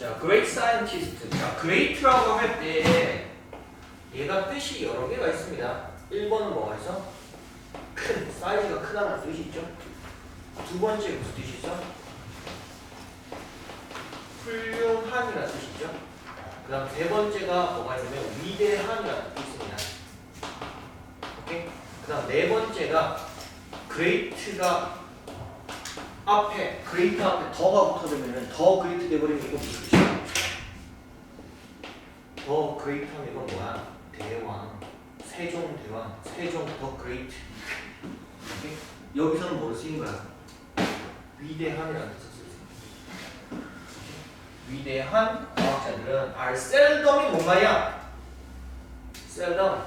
자, great scientist. 자, great라고 할 때 얘가 뜻이 여러 개가 있습니다. 1번은 뭐가 있어? 큰, 사이즈가 크다는 뜻이 있죠. 두 번째 무슨 뜻이 있어? 훌륭한이라는 뜻이 있죠. 그 다음 세 번째가 뭐가 있냐면 위대한이라는 뜻이 있습니다. 오케이? 그 다음 네 번째가 great가 앞에 great 앞에 더가 붙어지면 더 great 돼버리면 이거 무슨 뜻이야? 더 great 하면 이건 뭐야? 대왕, 세종대왕, 세종 더 great. 오케이? 여기서는 뭐로 쓰인 거야? 위대한이라는 뜻을 쓰였습니다. 위대한 과학자들은 are seldom이 뭔 말이야? seldom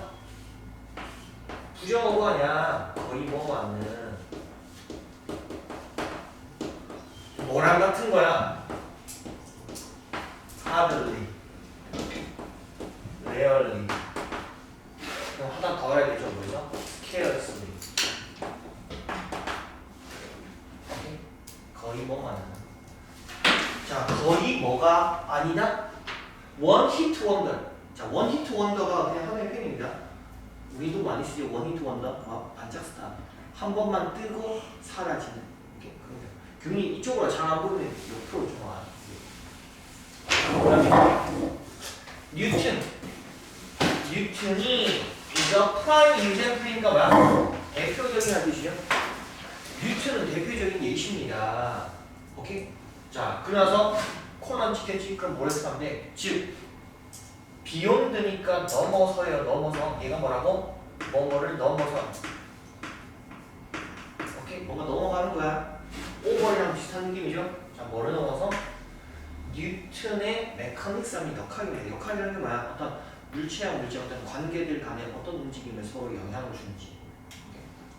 부정어가 아니야. 거의 뭐가 않는 뭐랑 같은 거야. hardly, rarely. 그럼 하나 더 해야겠죠. 뭐죠? scarcely. 거의 뭐가 아니야. 자, 거의 뭐가 아니다? 원 히트 원더. 자, 원 히트 원더가 그냥 하나의 표현입니다. 우리도 많이 쓰죠. 원 히트 원더. 반짝 스타. 한 번만 뜨고 사라지는. 이렇게 그런 거. 균이 이쪽으로 잘 안 보이면 옆으로 좀 와. 그다음에 뉴튼. 뉴튼이 is a prime example인가 뭐야? 대표적인 뜻이요. 뉴튼은 대표적인 예시입니다. 오케이? 자, 그러나서 코난 지켰지? 그럼 뭐를 쓰는데 즉 비욘드니까 넘어서요. 넘어서 얘가 뭐라고? 뭐뭐를 넘어서. 오케이? 뭔가 넘어가는 거야. 오버랑 비슷한 느낌이죠? 자, 뭐를 넘어서? 뉴튼의 메커닉스함이 역학입니다. 역학이라는 게 뭐야? 어떤 물체와 물체 어떤 관계들 간에 어떤 움직임에 서로 영향을 주는지.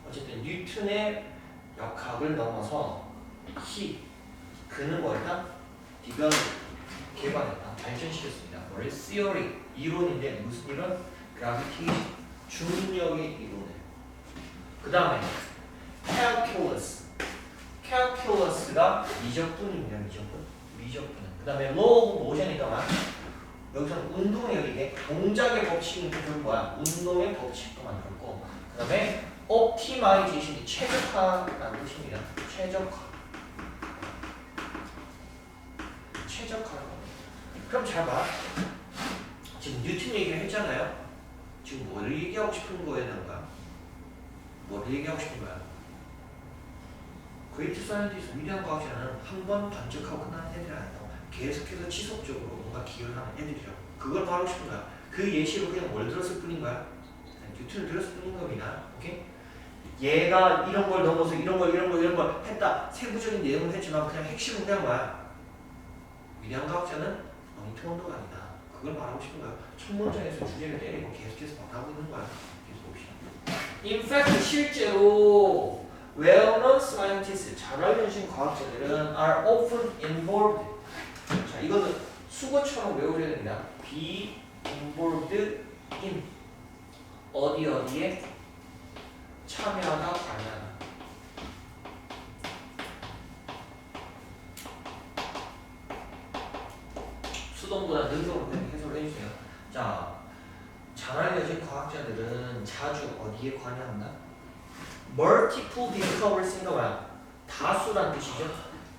어쨌든 뉴튼의 역학을 넘어서 그는 뭐였다? 디벨롭 개발했다. 발전시켰습니다. 뭐를? theory 이론인데 무슨 이론? gravitation 중력의 이론을. 그 다음에 calculus가 미적분입니다. 미적분. 그 다음에 law of motion이니까 여기서는 운동의 이게 동작의 법칙인데 그건 뭐야? 운동의 법칙도 만들었고. 그 다음에 optimization이 최적화라는 뜻입니다. 최적화. 그럼 잘 봐. 지금 뉴튼 얘기를 했잖아요. 지금 뭘 얘기하고 싶은 거에 대한 거야? 뭘 얘기하고 싶은 거야? 그레이트 사이언티스트 위대한 과학자는 한 번 반짝하고 끝나는 애들이 아니고 계속해서 지속적으로 뭔가 기여를 하는 애들이죠. 그걸 말하고 싶은 거야. 그 예시로 그냥 뭘 들었을 뿐인 거야? 뉴튼을 들었을 뿐인 겁니다. 오케이? 얘가 이런 걸 넘어서 이런 걸 했다. 세부적인 내용을 했지만 그냥 핵심은 그냥 뭐야? 위대한 과학자는 원히트 원더가 아니다. 그걸 말하고 싶은 거야. 첫 문장에서 주제를 때리고 계속해서 말하고 있는 거야. 계속 봅시다. In fact, 실제로 well-known scientists, 잘 알려진 과학자들은 are often involved. 자, 이거는 수거처럼 외우셔야 됩니다. be involved in 어디에 참여하다, 관여하다. 수동보다 능동으로 해석을 해주세요. 자, 잘 알려진 과학자들은 자주 어디에 관여한다? Multiple discovery가 뭐야? 다수란 뜻이죠.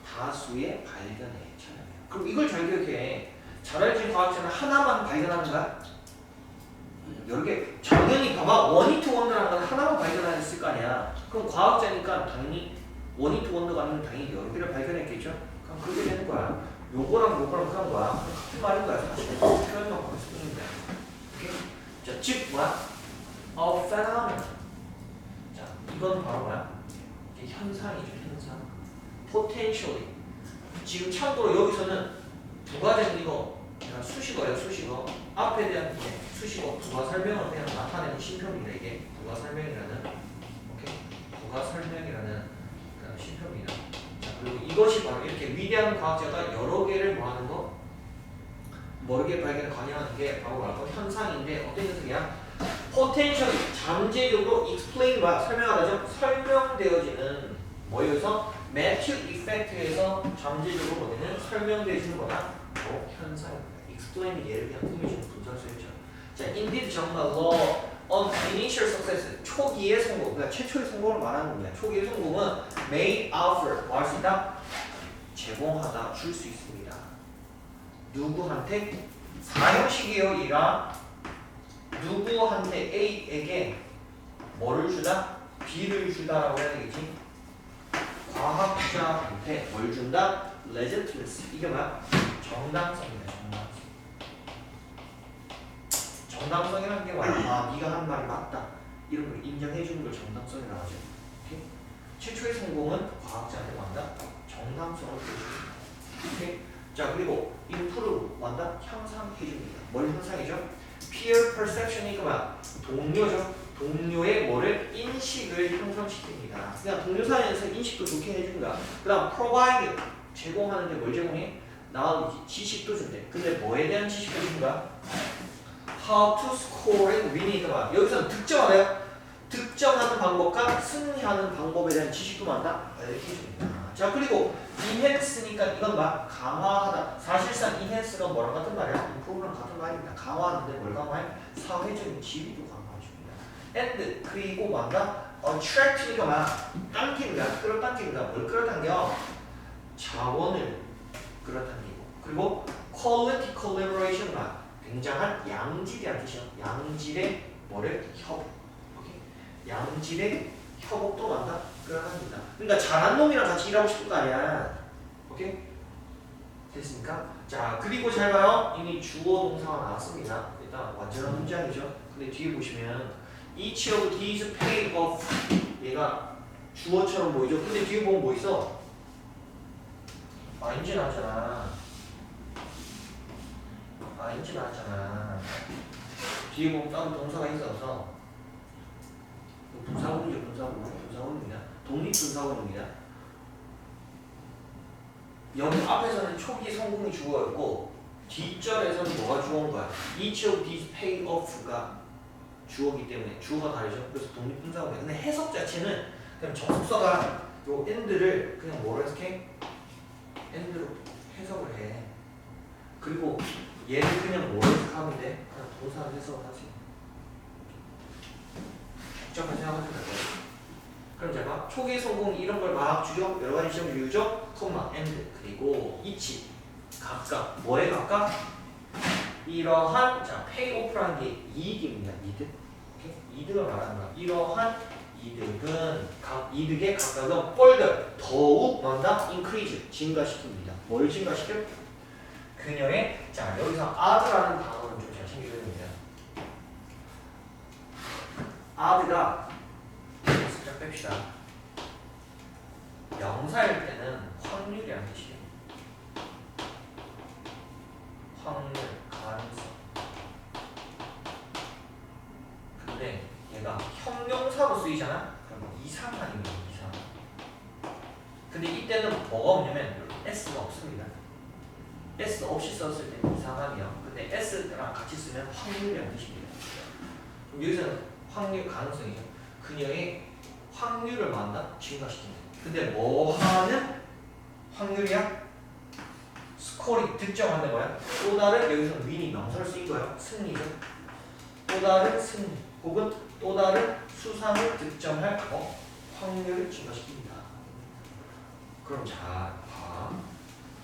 다수의 발견에 참여해요. 그럼 이걸 잘 기억해. 잘 알려진 과학자는 하나만 발견하는 거야? 여러 개. 당연히 봐봐. 원히트 원더라는 건 하나만 발견했을 거 아니야. 그럼 과학자니까 당연히 원히트 원더가 아니면 당연히 여러 개를 발견했겠죠. 그럼 그렇게 되는 거야. 요거랑 그런 거야. 같은 말인 거야. 사실 표현만 바꿔 쓰는 거야. 오케이? 자, 즉 뭐야? A phenomenon. 자, 이건 바로 뭐야? 이게 현상이죠. 현상. Potentially. 지금 참고로 여기서는 부가적인 이거 수식어예요. 수식어. 앞에 대한 이제 수식어 부가 설명을 그냥 나타내는 신표입니다. 이게 부가 설명이라는. 오케이? 부가 설명이라는 신표입니다. 그리고 이것이 바로 이렇게 위대한 과학자가 여러 개를 뭐하는 거? 여러 개 발견을 관여하는 게 바로 뭐라고? 현상인데 어떤 현상이야? potentially 잠재적으로 explain 설명하다죠? 설명되어지는 뭐에서? Matthew effect에서 잠재적으로 뭐냐면 설명되어지는 거다? 바로 현상입니다. explain 얘를 그냥 꾸며주는 분사수였죠. 자, indeed 정말로 on initial success 초기의 성공, 그러니까 최초의 성공을 말하는 겁니다. 초기의 성공은 may offer 뭐 할 수 있다? 제공하다, 줄 수 있습니다. 누구한테? 사형식이에요. 얘가 누구한테 A에게 뭐를 주다? B를 주다라고 해야 되겠지? 과학자한테 뭘 준다? legitimacy. 이게 뭐야? 정당성입니다. 정당성이라는 게 뭐야? 아, 네가 한 말이 맞다. 이런 걸 인정해 주는 걸 정당성이라고 하죠. 오케이? 최초의 성공은 과학자한테 뭐한다? 정당성을 보여줍니다. 오케이? 자, 그리고 improve 뭐한다? 향상해 줍니다. 뭘 향상해줘? peer perception이 뭐야? 동료죠. 동료의 뭐를? 인식을 향상시킵니다. 그냥 동료 사이에서 인식도 좋게 해준다. 그 다음 provide 제공하는데 뭘 제공해? knowledge 지식도 준대. 근데 뭐에 대한 지식을 준다? how to score and win이 봐. 여기서는 득점하네요. 득점하는 방법과 승리하는 방법에 대한 지식도 많다. 이렇게 해줍니다. 자, 그리고 enhance니까 이건 막 강화하다. 사실상 enhance가 뭐랑 같은 말이야? improve랑 같은 말입니다. 강화하는데 뭘 강화해? 사회적인 지위도 강화해줍니다. and 그리고 뭔가 attract니까 막 당깁니다. 끌어당깁니다. 뭘 끌어당겨? 자원을 끌어당기고. 그리고 quality collaboration 막 굉장한 양질이라는 뜻이요. 양질의 뭐를? 협업. 오케이? 양질의 협업도 만다? 끌어당긴다. 그러니까 잘한 놈이랑 같이 일하고 싶은 거 아니야. 오케이? 됐습니까? 자, 그리고 잘 봐요. 이미 주어 동사가 나왔습니다. 일단 완전한 문장이죠. 근데 뒤에 보시면 each of these pay off 얘가 주어처럼 보이죠. 근데 뒤에 보면 뭐 있어? 인지 나왔잖아. 인지 나왔잖아. 뒤에 보면 다른 동사가 있어서 분사구문이죠. 분사구문입니다. 독립분사구문입니다. 여기 앞에서는 초기 성공이 주어였고 뒷절에서는 뭐가 주어인 거야? Each of these pay off가 주어기 때문에 주어가 다르죠. 그래서 독립분사구문이야. 근데 해석 자체는 그냥 정석서가 요 and를 그냥 뭐로 해석해? and로 해석을 해. 그리고 얘를 그냥 뭐로 해석하면 돼? 그냥 동사 해석을 하지. 복잡한 생각하지 말고. 그럼 잘 봐. 초기 성공 이런 걸 막 주죠. 여러 가지 시험 유죠. 콤마, and 그리고 이치 각각 뭐에 각각? 이러한 자 pay off라는 게 이익입니다. 이득. 오케이? 이득을 말하는 거야. 이러한 이득은 각 이득의 각각은 further 더욱 뭔다? increase 증가시킵니다. 뭘 증가시켜? 그녀의 자 여기서 add라는 단어는 좀 잘 챙겨줘야 됩니다. add가 살짝 뺍시다. 명사일 때는 확률이라는 뜻이에요. 확률, 가능성. 근데 얘가 형용사로 쓰이잖아? 그럼 이상한입니다. 이상. 근데 이때는 뭐가 없냐면 s가 없습니다. s 없이 썼을 때는 이상함이요. 근데 s랑 같이 쓰면 확률이라는 뜻입니다. 그럼 여기서는 확률, 가능성이죠. 그녀의 확률을 만다? 증가시킨다. 근데 뭐 하는 확률이야? 스코링, 득점하는 거야. 또 다른 여기서 윈이 명사로 쓰인 거야. 승리죠. 또 다른 승리 혹은 또 다른 수상을 득점할 확률을 증가시킵니다. 그럼 잘 봐.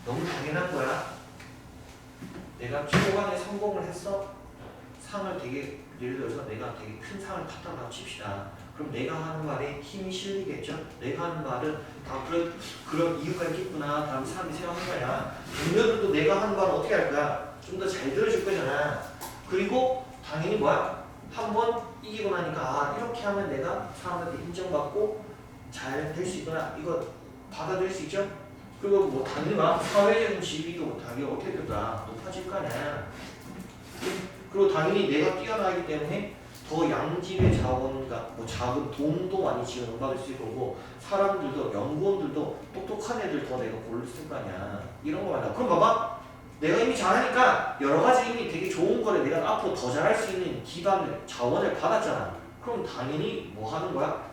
너무 당연한 거야. 내가 초반에 성공을 했어. 상을 되게 예를 들어서 내가 되게 큰 상을 탔다고 칩시다. 그럼 내가 하는 말에 힘이 실리겠죠? 내가 하는 말은 다 그런 이유가 있겠구나. 다른 사람이 생각한 거야. 동료들도 내가 하는 말은 어떻게 할 거야? 좀 더 잘 들어줄 거잖아. 그리고 당연히 뭐야? 한번 이기고 나니까 이렇게 하면 내가 사람들한테 인정받고 잘 될 수 있구나. 이거 받아들일 수 있죠? 그리고 뭐 당연히 막 사회적인 지위도 당연히 어떻게 될까? 높아질 거 아니야. 그리고 당연히 내가 뛰어나기 때문에 더 양질의 자원과 뭐 작은 돈도 많이 지원받을 수 있을 거고 사람들도 연구원들도 똑똑한 애들 더 내가 고를 거 아니야. 이런 거 말이야. 그럼 봐봐. 내가 이미 잘하니까 여러 가지 이미 되게 좋은 거를 내가 앞으로 더 잘할 수 있는 기반을 자원을 받았잖아. 그럼 당연히 뭐 하는 거야?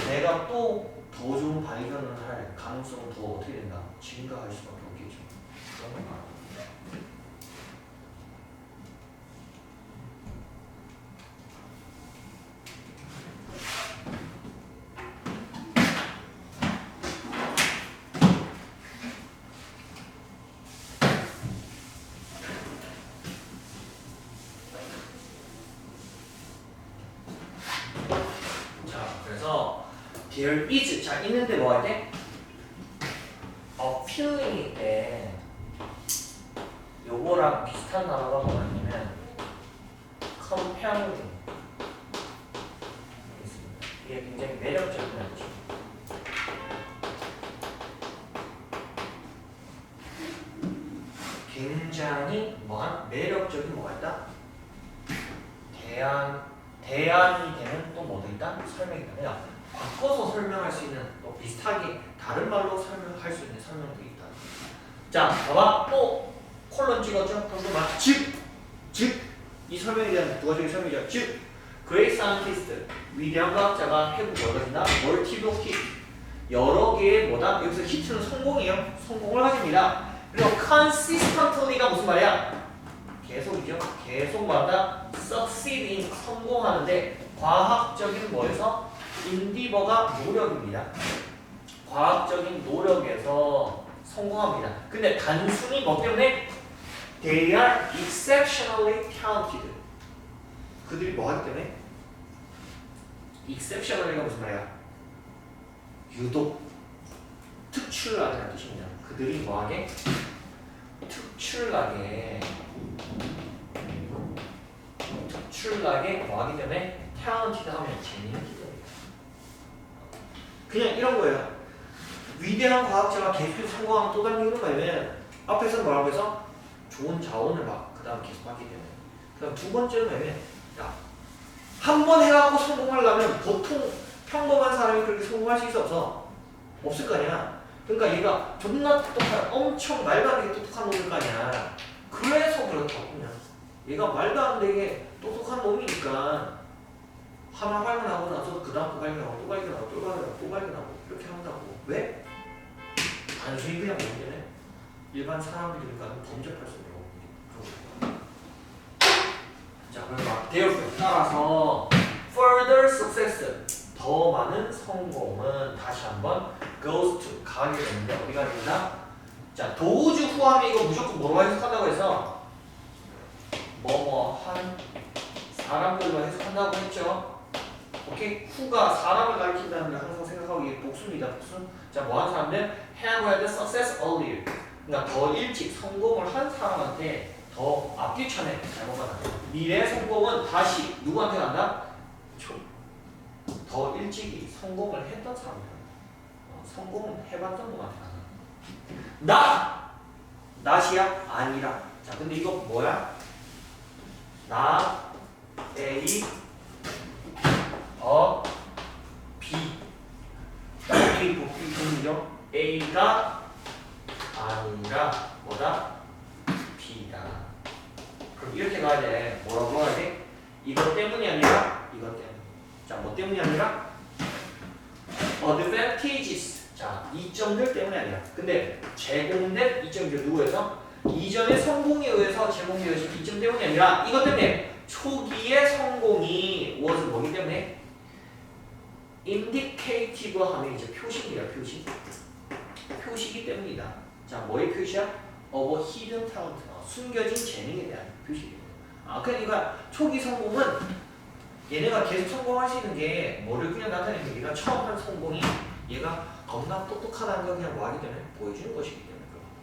내가 또 더 좋은 발견을 할 가능성은 더 어떻게 된다? 증가할 수밖에 없겠죠. 그런 거 말이야. there is. 자, 있는데 뭐 할 때? A feeling일 때 요거랑 비슷한 단어가 뭐냐면 compelling. 이게 굉장히 매력적인 단어죠. 굉장히 뭐한 매력적인 뭐가 있다? 대안이 되는 또 뭐도 있다? 설명이 있다. 바꿔서 설명할 수 있는 또 비슷하게 다른 말로 설명할 수 있는 설명도 있다. 자, 봐봐. 또 콜론 찍었죠? 방금 막 즉, 이 설명에 대한 두 가지 설명이죠. 즉, great scientist, 위대한 과학자가 해부 얻어진다. multiple hit, 여러 개의 뭐다? 여기서 hit는 성공이에요. 성공을 가집니다. 그리고 consistently가 무슨 말이야? 계속이죠. 계속마다 succeeding, 성공하는데 과학적인 뭐에서? endeavor가 노력입니다. 과학적인 노력에서 성공합니다. 근데 단순히 뭐 때문에? They are exceptionally talented. 그들이 뭐 하기 때문에? exceptionally가 무슨 말이야? 유독 특출나다는 뜻입니다. 그들이 뭐하게? 특출나게 뭐하기 때문에 talented 하면 재미있기 때문에. 그냥 이런 거예요. 위대한 과학자가 계속 성공하면 또 다른 이유는 뭐냐면 앞에서 뭐라고 해서 좋은 자원을 막 그 다음 계속 하기 때문에. 그 다음 두 번째는 뭐냐면 한 번 해갖고 성공하려면 보통 평범한 사람이 그렇게 성공할 수 있어서 없을 거 아니야. 그러니까 얘가 존나 똑똑한 엄청 말도 안 되게 똑똑한 놈일 거 아니야. 그래서 그렇다고 그냥 얘가 말도 안 되게 똑똑한 놈이니까 하나 발견하고 나서 그 다음 또 발견하고 또 발견하고 또 발견하고 또 발견하고 이렇게 한다고. 왜? 단순히 그냥 뭐기 때문에 일반 사람들과는 범접할 수 없는 거거든요. 자, 그럼 막 therefore 따라서 further success, 더 많은 성공은 다시 한번 goes to, 가게 되는데 어디가 된다? 자, 도우주 후함이 이거 무조건 뭐로 해석한다고 해서 뭐뭐한 사람들로 해석한다고 했죠. 오케이? 후가 사람을 가리킨다는 걸 항상 생각하고 이게 복수입니다. 복수. 자, 뭐한 사람들? have had success earlier. 그러니까 더 일찍 성공을 한 사람한테 더 앞뒤 차네. 잘못 말하면. 미래 성공은 다시 누구한테 간다? 더 일찍이 성공을 했던 사람들. 성공을 해봤던 놈한테 간다. 낫이야? 아니라. 자, 근데 이거 뭐야? 나, A, B. A, B죠? A가 아니라 뭐다? B다. 그럼 이렇게 가야 돼. 뭐라고 가야 돼? 이것 때문이 아니라 이것 때문에. 자, 뭐 때문이 아니라? advantages. 자, 이점들 때문이 아니라. 근데 제공된 이점들 누구에서? 이전의 성공에 의해서 제공되어진 이점 때문이 아니라 이것 때문에 초기의 성공이 was 뭐기 때문에? indicative 하면 이제 표시입니다. 표시. 표시이기 때문이다. 자, 뭐의 표시야? of a hidden talent. 숨겨진 재능에 대한 표시입니다. 그러니까 초기 성공은 얘네가 계속 성공할 수 있는 게 뭐를 그냥 나타내는 게 얘가 처음 한 성공이 얘가 겁나 똑똑하다는 걸 그냥 뭐 하기 때문에 보여주는 것이기 때문에 그런 거죠.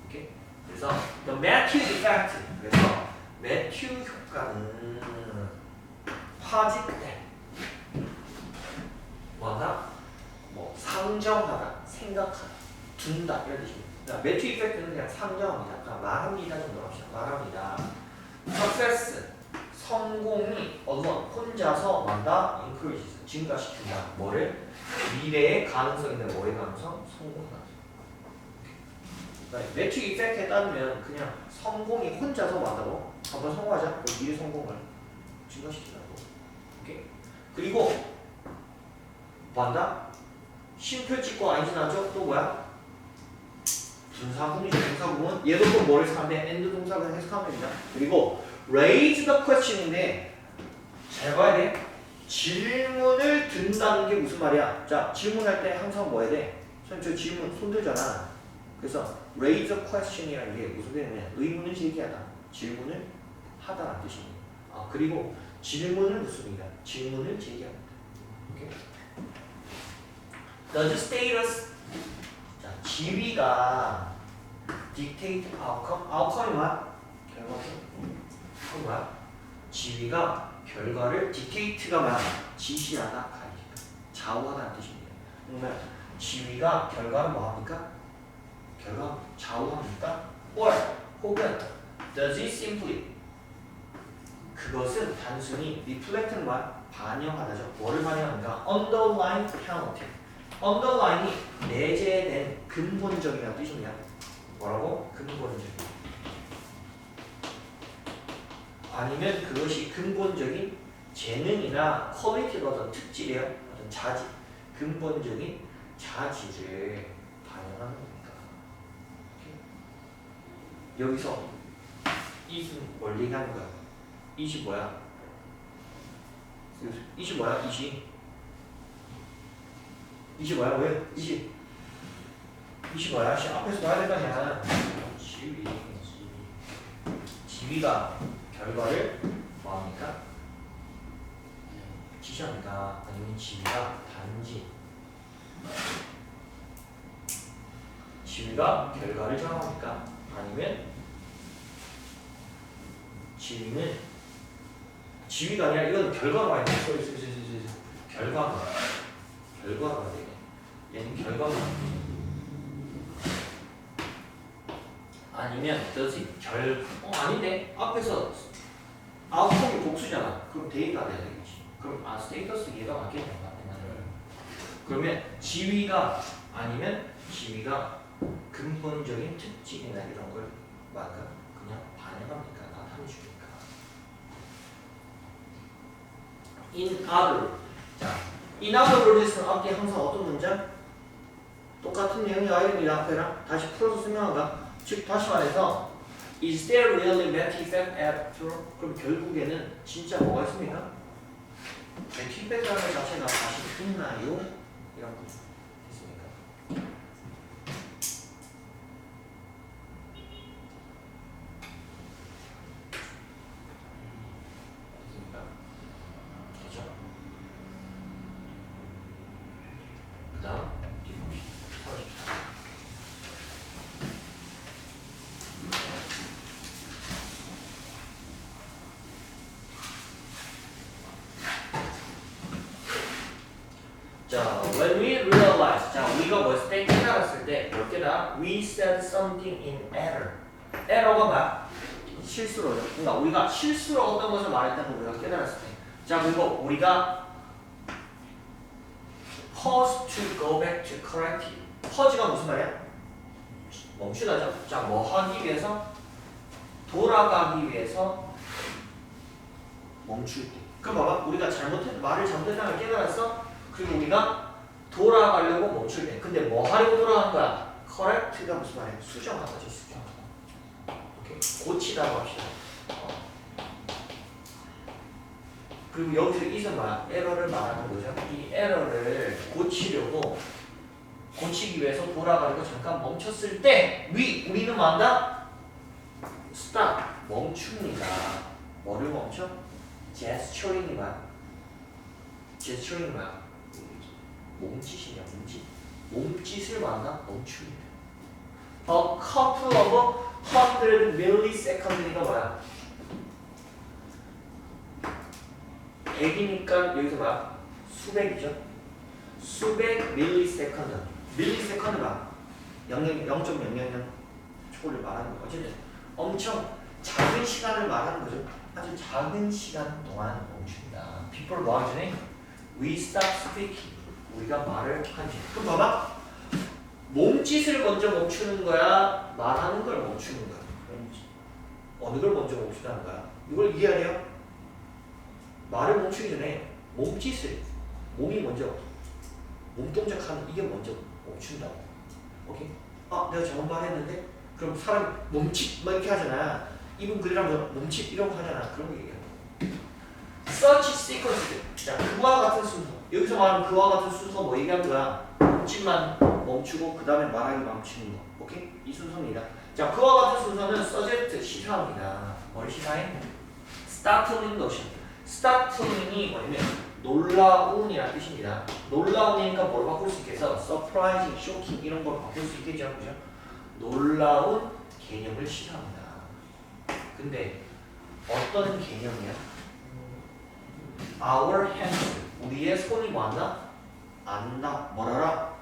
오케이? 그래서 the Matthew effect. 그래서 매튜 효과는 화질 때 뭐하다? 뭐 상정하다, 생각하다, 둔다 이런 뜻입니다. 그러니까 매튜 이펙트는 그냥 상정합니다. 그러니까 말합니다 정도로 합시다. 말합니다. success, 성공이 어떤 혼자서 만다 increases, 증가시킨다. 뭐를? 미래의 가능성인데 뭐의 가능성? 성공의 가능성. 그러니까 매튜 이펙트에 따르면 그냥 성공이 혼자서 만다고 한번 성공하자. 미래 성공을 증가시킨다고. 오케이? 그리고 뭐한다? 심표 찍고 아니지 나죠? 또 뭐야? 분사구문이죠. 분사구문. 얘도 또 뭐를 해석하면 end 동사를 해석하면 됩니다. 그리고 raise the question인데 잘 봐야 돼. 질문을 든다는 게 무슨 말이야? 자, 질문할 때 항상 뭐 해야 돼? 선생님 저 질문 손 들잖아. 그래서 raise the question이라는 게 무슨 뜻이냐면 의문을 제기하다. 질문을 하다라는 뜻입니다. 그리고 질문을 묻습니다. 질문을 제기합니다. 오케이? does status 자, 지위가 dictate outcome. outcome이 뭐야? 결과죠. 그건 뭐야? 지위가 결과를 dictate가 뭐야? 지시하다, 가리키다, 좌우하다는 뜻입니다. 그러면 지위가 결과를 뭐합니까? 결과 좌우합니까? or 혹은 does it simply 그것은 단순히 reflect는 뭐야? 반영하다죠. 뭐를 반영합니까? underlying penalty. underline이 내재된 근본적이라는 뜻입니다. 뭐라고? 근본적인. 아니면 그것이 근본적인 재능이나 퀄리티로 어떤 특질이에요. 어떤 자질. 근본적인 자질을 반영하는 겁니다. 여기서 it은 뭘 얘기하는 거야? it이 뭐야? it이 뭐야? it이 뭐야? 왜? it이 뭐야? 앞에서 봐야 될 거 아니야. 지위가 결과를 뭐합니까? 지시합니까? 아니면 지위가 단지 지위가 결과를 정합니까? 아니면 지위가 아니라 이건 결과가 아니야. 결과가 되네. 얘는 결과가 아니면 does 아닌데 앞에서 아웃컴이 복수잖아. 그럼 대의가 돼야 되겠지. 그럼 스테이터스 얘가 맞겠네. 그러면 지위가 아니면 지위가 근본적인 특징이나 이런 걸 뭔가 그냥 반영합니까? 나타내 주니까. in other. 자, in other words는 앞뒤 항상 어떤 문장? 똑같은 내용이 아이들이랑 앞에랑 다시 풀어서 설명한다. 즉 다시 말해서 is there really net effect after? 그럼 결국에는 진짜 뭐가 있습니까? net effect라는 자체가 다시 있나요? 이런 거 있습니까? 그죠? 그 다음 자, when we realize, 자, 우리가 뭐였을 때 깨달았을 때 몇 개다? We said something in error. error가 뭐야? 실수로죠. 그러니까 우리가 실수로 어떤 것을 말했다는 걸 우리가 깨달았을 때. 자, 그리고 우리가 pause to go back to correct it. pause가 무슨 말이야? 멈추다죠. 자, 뭐 하기 위해서? 돌아가기 위해서 멈출 때. 그럼 봐봐, 우리가 말을 잘못했다는 걸 깨달았어? 그리고 우리가 돌아가려고 멈출 때. 근데 뭐 하려고 돌아가는 거야? correct가 무슨 말이야? 수정하다죠, 수정하다. 오케이. 고치다고 합시다. 그리고 여기서 이선 뭐야? 에러를 말하는 거죠. 이 에러를 고치기 위해서 돌아가려고 잠깐 멈췄을 때 우리는 뭐한다? stop. 멈춥니다. 뭐를 멈춰? gesturing이 뭐야? gesturing이 뭐야? 몸짓이냐, 몸짓을 만나 멈춥니다. A couple of 100 millisecond니까 뭐야? 100이니까 여기서 뭐야? 수백이죠? 수백 밀리세컨드. 밀리세컨드 봐. 0.000 초를 말하는 거. 어쨌든 엄청 작은 시간을 말하는 거죠. 아주 작은 시간 동안 멈춘다. People 뭐 하기 전에? We stop speaking. 우리가 말을 하지. 그럼 봐봐. 몸짓을 먼저 멈추는 거야? 말하는 걸 멈추는 거야? 어느 걸 먼저 멈추다는 거야? 이걸 이해해야 돼요? 말을 멈추기 전에 몸짓을, 몸이 먼저 몸동작하는 이게 먼저 멈춘다고. 오케이? 내가 잘못 말했는데? 그럼 사람 몸짓 막 이렇게 하잖아. 이분 그리라면 몸짓 이런 거 하잖아. 그런 거 얘기해. Such sequence. 자, 그와 같은 순서. 여기서 말하는 그와 같은 순서 뭐 얘기하는 거야? 몸짓만 멈추고 그 다음에 말하기 멈추는 거. 오케이? 이 순서입니다. 자, 그와 같은 순서는 suggest 시사합니다. 뭘 시사해? startling notion. startling이 뭐냐면 놀라운이라는 뜻입니다. 놀라운이니까 뭘 바꿀 수 있겠어? surprising, shocking 이런 걸 바꿀 수 있겠죠, 그죠? 놀라운 개념을 시사합니다. 근데 어떤 개념이야? Our hands, 우리의 손이 뭐한다? 안다. 뭐라라?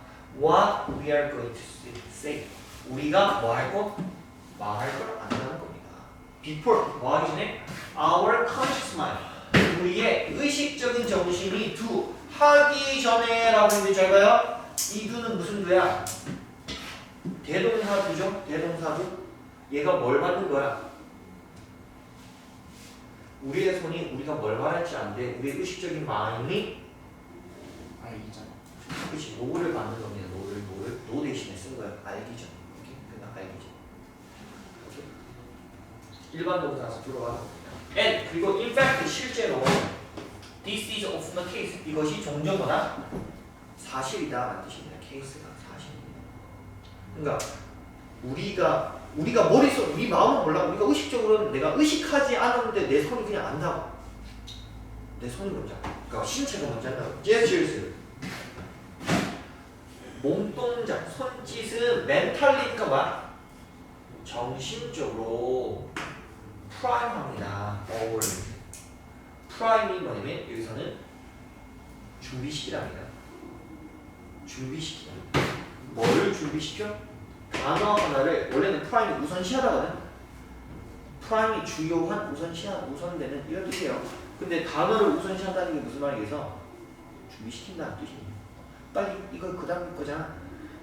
What we are going to say. 우리가 뭐 할 거? 말할 걸 안다는 겁니다. Before, 뭐 하기 전에? Our conscious mind. 우리의 의식적인 정신이 do 하기 전에 라고 했는데 잘 봐요. 이 do는 무슨 do야? 대동사 do죠? 대동사 do. 얘가 뭘 받는 거야? 우리의 손이 우리가 뭘 말할지 아는데 우리의 의식적인 마음이 알기잖아. 그치 노를 받는 겁니다. 노를 노 대신에 쓴 거야. 알기 전. 이렇게 그냥 알기 전. 일반 동사에서 들어가. And 그리고 in fact 실제로 this is often the case. 이것이 종종 뭐다? 사실이다라는 뜻입니다. 케이스가 사실입니다. 그러니까 우리가 머릿속 우리 마음은 몰라. 우리가 의식적으로는 내가 의식하지 않았는데 내 손이 그냥 안다고. 내 손이 먼저. 그러니까 신체가 먼저 한다고. gestures. 몸동작, 손짓은 멘탈리니까 뭐야? 정신적으로 프라임합니다. 프라임이 뭐냐면 여기서는 준비시키랍니다. 준비시키다. 뭐를 준비시켜? 단어 하나를 원래는 프라임이 우선시하다거든. 프라임이 주요한 우선되는 이런 뜻이에요. 근데 단어를 우선시한다는 게 무슨 말이겠어? 준비시킨다는 뜻입니다. 빨리 이거 그 다음 거잖아.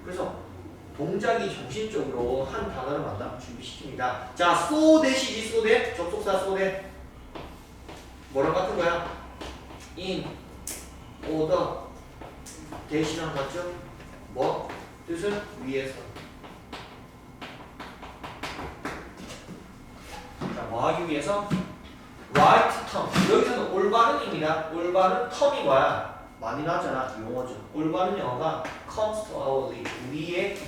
그래서 동작이 정신적으로 한 단어를 만나 준비시킵니다. 자, so that이지, so that. 접속사 so that. 뭐랑 같은 거야? in, order. 대신랑 맞죠? 뭐? 뜻은 위에서. 자, 뭐 하기 위해서? right term. 여기서는 올바른입니다. 올바른 텀이 뭐야? 많이 나왔잖아. 용어죠. 올바른 영어가 comes to our lips. 우리의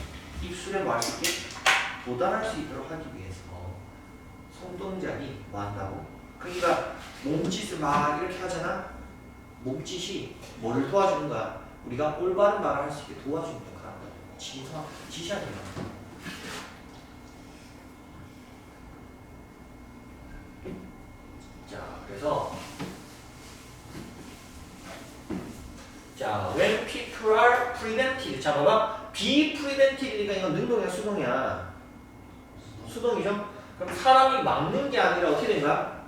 입술에 맛있게 도달할 수 있도록 하기 위해서 손동작이 뭐 한다고? 그러니까 몸짓을 막 이렇게 하잖아. 몸짓이 뭐를 도와주는 거야? 우리가 올바른 말을 할 수 있게 도와주는 역할을 한다. 지시하는 거야. 자, 그래서 자, when people are prevented. 자, 봐봐. be prevented니까 이건 능동이야, 수동이야? 수동이죠? 그럼 사람이 막는 게 아니라 어떻게 된 거야?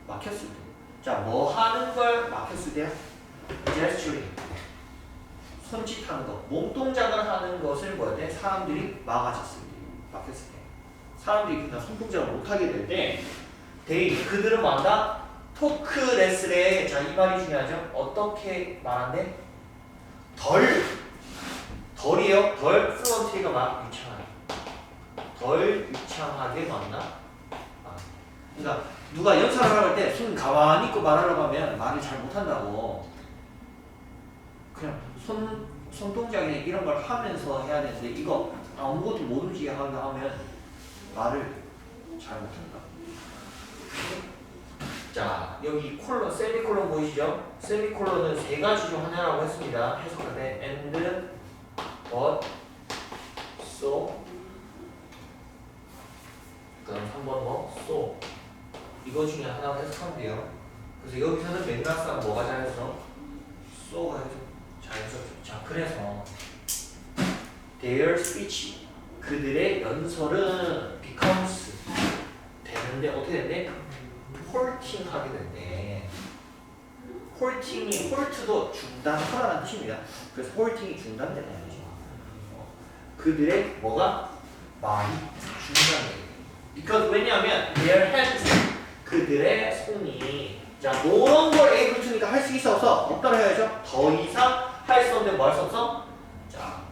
막혔을 때. 자, 뭐 하는 걸 막혔을 때야? gesturing. 손짓하는 거. 몸동작을 하는 것을 뭐야 돼? 사람들이 막아졌을 때. 막혔을 때. 사람들이 그냥 손동작을 못하게 될 때 그들은 뭐한다? 토크레스래. 자, 이 말이 중요하죠. 어떻게 말한대? 덜이에요. 덜 플루언트리가 막 유창하게. 덜 유창하게 맞나? 그러니까 누가 연설을 하고 할 때 손 가만히 있고 말하려고 하면 말을 잘 못한다고. 그냥 손동작이나 이런 걸 하면서 해야 되는데 이거 아무것도 못 움직이게 하면 말을 잘 못한다. 자, 여기 콜론, 세미콜론 보이시죠? 세미콜론은 세 가지 중 하나라고 했습니다. 해석할 때 and, but, so. 그다음 3번 뭐? so. 이거 중에 하나로 해석하면 돼요. 그래서 여기서는 맥락상 뭐가 잘해서? so가 잘해서. 자, 그래서 their speech, 그들의 연설은 becomes 되는데 어떻게 된대? 홀팅 하게 된대. 홀팅이 홀트도 중단하라는 뜻입니다. 그래서 홀팅이 중단되는 거죠. 그들의 뭐가? 말이 중단돼. because 왜냐하면 their hands, 그들의 손이 자 노런 걸 able to니까 할 수 있어서 없다고 해야죠. 더 이상 할 수 없는데 뭐 할 수 없어? 자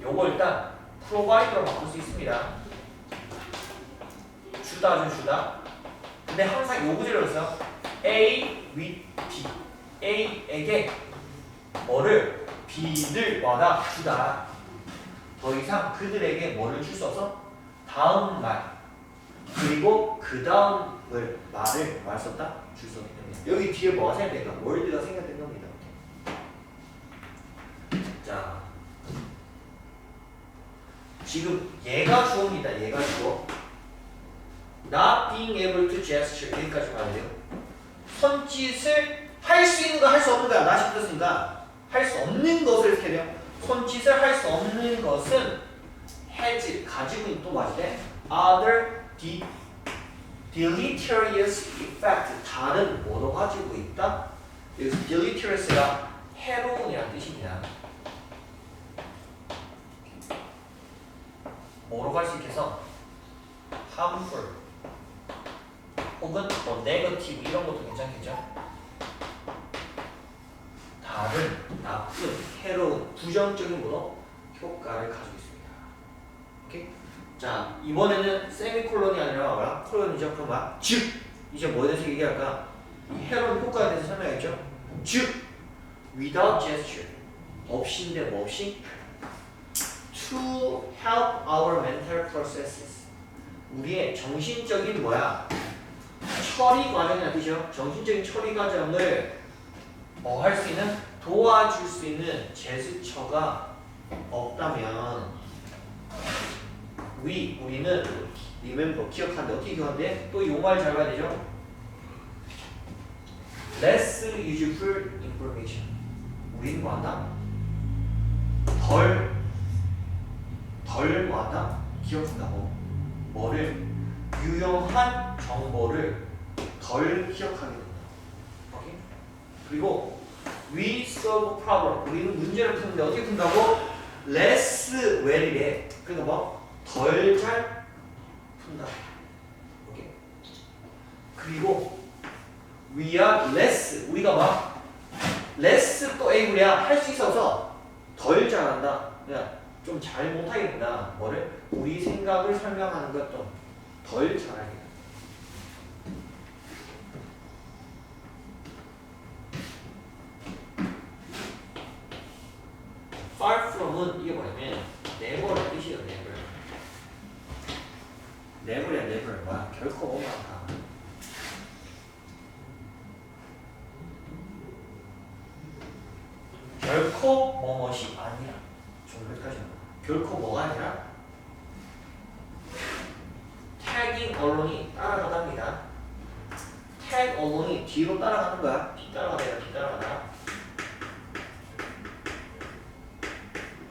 요거 일단 provide로 바꿀 수 있습니다. 주다. 근데 항상 요 구절을 써요. A with B. A에게 뭐를 B를 와다 주다. 더 이상 그들에게 뭐를 줄 수 없어? 다음 말. 그리고 그 다음을 말을 말 썼다 줄 썼기 때문에 여기 뒤에 뭐가 생략될까? 월드가 생략된 겁니다. 자, 지금 얘가 주어입니다. 얘가 주어. Not being able to gesture 여기까지 봐야 돼요. 손짓을 할 수 있는 거 할 수 없는 거야. 나시 붙었으니까 할 수 없는 것을 이렇게 돼요. 손짓을 할 수 없는 것은 has 가지고 있는 또 맞대. Other deleterious effect 다른 뭐로 가지고 있다. 여기서 deleterious가 해로운이라는 뜻입니다. 뭐로 갈 수 있겠어? harmful 혹은 뭐 negative 이런 것도 괜찮겠죠? 다른 나쁜 해로운 부정적인 뭐로 효과를 가지고 있습니다. 오케이? 자, 이번에는 세미콜론이 아니라 뭐야? 콜론이죠. 그럼 뭐야? 즉 이제 뭐에 대해서 얘기할까? 이 해로운 효과에 대해서 설명했죠. 즉 without gesture 없이인데 뭐 없이? to help our mental processes 우리의 정신적인 뭐야? 처리 과정이라는 뜻이죠. 정신적인 처리 과정을 뭐 할 수 있는 도와줄 수 있는 제스처가 없다면 우리는 remember 기억한다. 어떻게 기억한대? 또 이 말 잘 봐야 되죠. less useful information 우리는 뭐한다? 덜 뭐한다? 기억한다고 뭐를 유용한 정보를 덜 기억하게 된다. 오케이? 그리고 we solve problem 우리는 문제를 푸는데 어떻게 푼다고? less well이래. 그러니까 뭐? 덜 잘 푼다. 오케이? 그리고 we are less 우리가 막 less 또 able야 할 수 있어서 덜 잘한다. 그냥 좀 잘 못하게 된다. 뭐를? 우리 생각을 설명하는 것 좀 덜 잘하게 된다. far from은 이게 뭐냐면 never의 뜻이에요. never. never이야 never. 뭐야? 결코 오지 않다. 결코 뭐뭇이 아니라. 좀 여기까지. 결코 뭐가 아니라 tagging along이 따라가답니다. tag along이 뒤로 따라가는 거야. 뒤따라가다.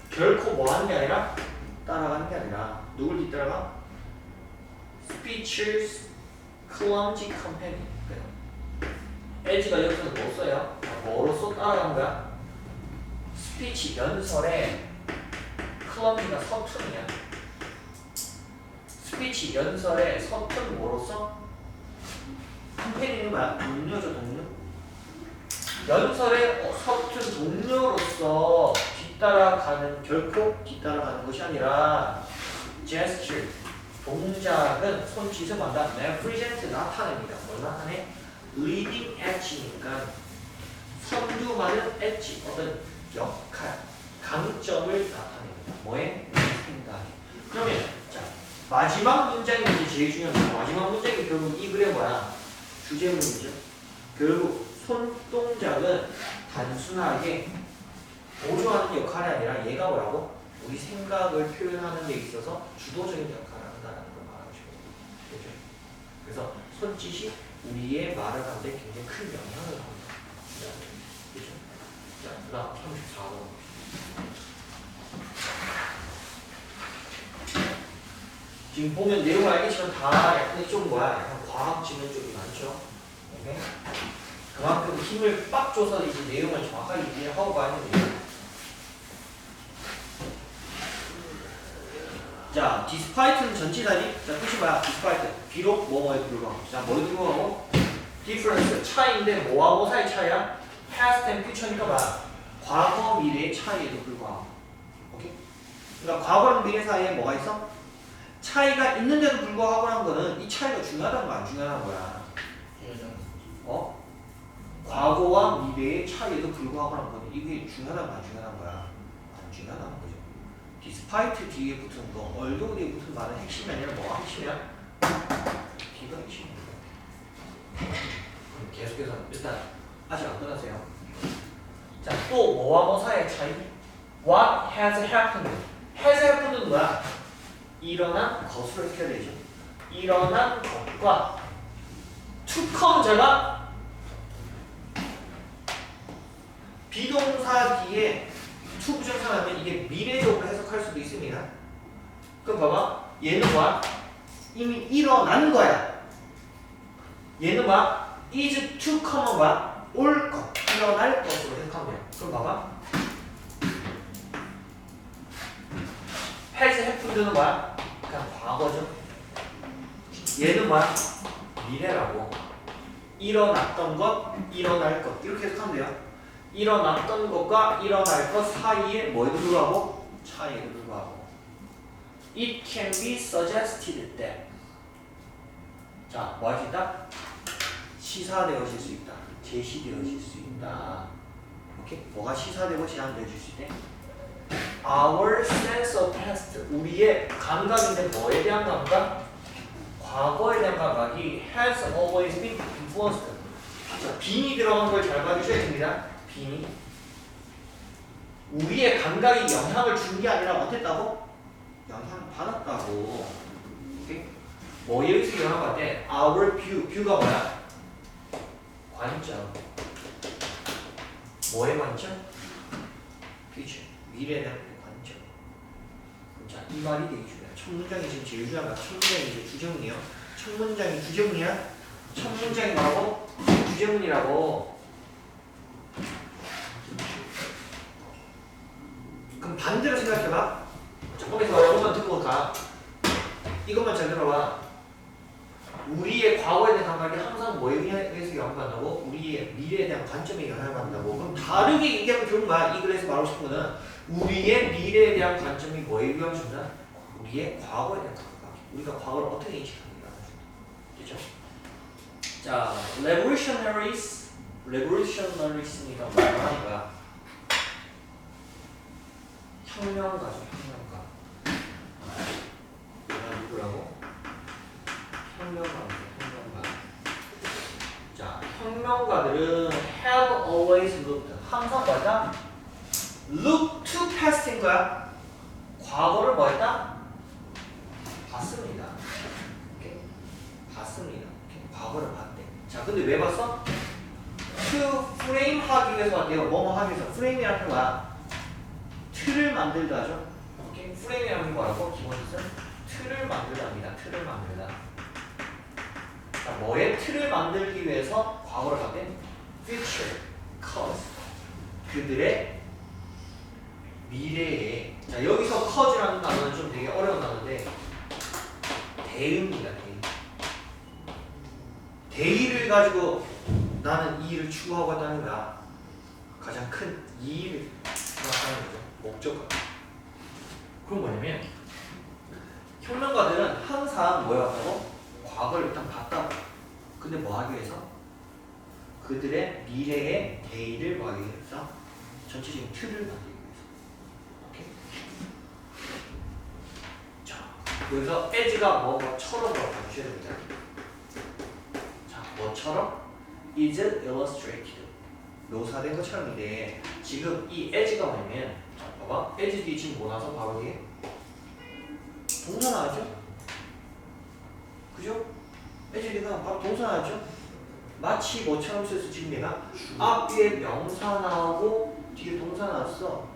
결코 뭐 하는 게 아니라 따라가는 게 아니라 누굴 뒤따라가? Speech's clumsy companion. LG가 여기서는 뭐 써요? 뭐로써 따라간 거야? 스피치 연설에 clumsy가 서툰이야. 스피치 연설에 서툰 뭐로써? 컴패니는 뭐야? 동료죠, 동료. 연설에 서툰 동료로서 뒤따라가는 결코 뒤따라가는 것이 아니라 gesture 동작은 손짓을 만다 represent 나타냅니다. 뭘 나타내? leading edge니까 선두많은 edge 어떤 역할 강점을 나타냅니다. 뭐에? 생각에. 그러면 자 마지막 문장이 이제 제일 중요한 거야. 마지막 문장이 결국 이 글의 뭐야? 주제문이죠. 결국 손동작은 단순하게 보조하는 역할이 아니라 얘가 뭐라고? 우리 생각을 표현하는 데 있어서 주도적인 역할을 한다는 걸 말하고 싶어요. 그렇죠? 그래서 손짓이 우리의 말을 하는데 굉장히 큰 영향을 합니다. 그렇죠? 자, 그 다음 34번. 지금 보면 내용을 알겠지만 다 약간 좀 뭐야? 약간 과학 지문 쪽이 많죠? 오케이? 그만큼 힘을 빡 줘서 이제 내용을 정확하게 이해하고 가야 됩니다. 자, despite는 전치 단위. 자, 뜻이 뭐야? despite. 비록 뭐뭐에 불구하고. 자, 뭐에 불구하고? difference. 차이인데 뭐와 뭐 사이 차이야? past and future니까 뭐야? 과거, 미래의 차이에도 불구하고. 오케이? 그러니까 과거랑 미래 사이에 뭐가 있어? 차이가 있는데도 불구하고 하는 거는 이 차이가 중요하다는 거 안 중요한 거야? 어? 과거와 미래의 차이에도 불구하고 하는 거는 이게 중요하다는 거 안 중요한 거야? 안 중요하다는 거죠. despite 뒤에 붙은 거, although 뒤에 붙은 말은 핵심이 아니라 뭐가 핵심이야? 되시는 거예요. 계속해서 일단 아직 안 끝났어요. 자, 또 뭐와 뭐 사이의 차이? What has happened? has happened는 뭐야? 일어난 것으로 이렇게 해야 되죠. 일어난 것과 to come 제가 비동사 뒤에 to 부정사하면 이게 미래적으로 해석할 수도 있습니다. 그럼 봐봐. 얘는 뭐야? 이미 일어난 거야. 얘는 뭐야? is to come은 뭐야? 올 것, 일어날 것으로 해석하면 돼요. 그럼 봐봐. has happened는 뭐야? 그냥 과거죠. 얘는 뭐야? 미래라고. 일어났던 것, 일어날 것 이렇게 해석하면 돼요. 일어났던 것과 일어날 것 사이에 뭐에도 불구하고 차이에도 불구하고 It can be suggested that 자, 뭐 할 수 있다? 시사되어질 수 있다. 제시되어질 수 있다. 오케이? 뭐가 시사되고 제한되어질 수 있대? Our sense of past 우리의 감각인데 뭐에 대한 감각? 과거에 대한 감각이 has always been influenced. 자, 빈이 들어간 걸 잘 봐주셔야 됩니다. 빈이 우리의 감각이 영향을 준 게 아니라 어땠다고? 영향 받았다고. 오케이? 뭐에 의해서 영향 받대? Our view. view가 뭐야? 관점. 뭐의 관점? future. 미래에 대한 관점. 자, 이 말이 되게 중요해요. 첫 문장이 지금 제일 중요한 거야. 첫 문장이 이제 주제문이에요. 첫 문장이 주제문이야. 첫 문장이 뭐라고? 주제문이라고. 그럼 반대로 생각해봐. 조금에서 이것만 듣고 가. 이것만 잘 들어봐. 우리의 과거에 대한 감각이 항상 뭐에 의해서 영향받는다고? 우리의 미래에 대한 관점에 영향받는다고. 그럼 다르게 얘기하면 좋은 거야. 이 글에서 말하고 싶은 거는 우리의 미래에 대한 관점이 뭐에 영향을 준다? 우리의 과거에 대한 감각. 우리가 과거를 어떻게 인식하는가. 됐죠? 자, revolutionies니까 뭐 하는 거야? 혁명가죠, 혁명가. 얘가 누구라고? 혁명가입니다, 혁명가. 자, 혁명가들은 have always looked. 항상 뭐였다? look to past인 거야. 과거를 뭐했다? 봤습니다. 오케이? 봤습니다. 오케이? 과거를 봤대. 자, 근데 왜 봤어? to frame 하기 위해서 봤대요. 뭐뭐 하기 위해서. frame이라는 게 뭐야? 틀을 만들다 하죠. 오케이? 프레임이라는 게 뭐라고? 기본적으로 틀을 만들다 합니다. 틀을 만들다. 자, 뭐의 틀을 만들기 위해서 과거를 봤대? future cause. 그들의 미래에. 자, 여기서 cause라는 단어는 좀 되게 어려운 단어인데 대의입니다. 대의를 가지고 나는 이 일을 추구하고 있다는 거야. 가장 큰 이의를 생각하는 거죠. 목적과. 그럼 뭐냐면 혁명가들은 항상 뭐였다고? 과거를 일단 봤다고. 근데 뭐 하기 위해서? 그들의 미래의 대의를 뭐 하기 위해서? 전체적인 틀을 만들기 위해서. 오케이? 자, 여기서 as가 뭐처럼 봐주셔야 됩니다. 자, 뭐처럼? is illustrated. 묘사된 것처럼인데 지금 이 as가 뭐냐면 봐봐. as 뒤에 지금 뭐 나서 바로 뒤에 동사 나왔죠? 그죠? as 뒤가 바로 동사 나왔죠? 마치 뭐처럼 써서 지금 내가 앞에 명사 나오고 뒤에 동사 나왔어.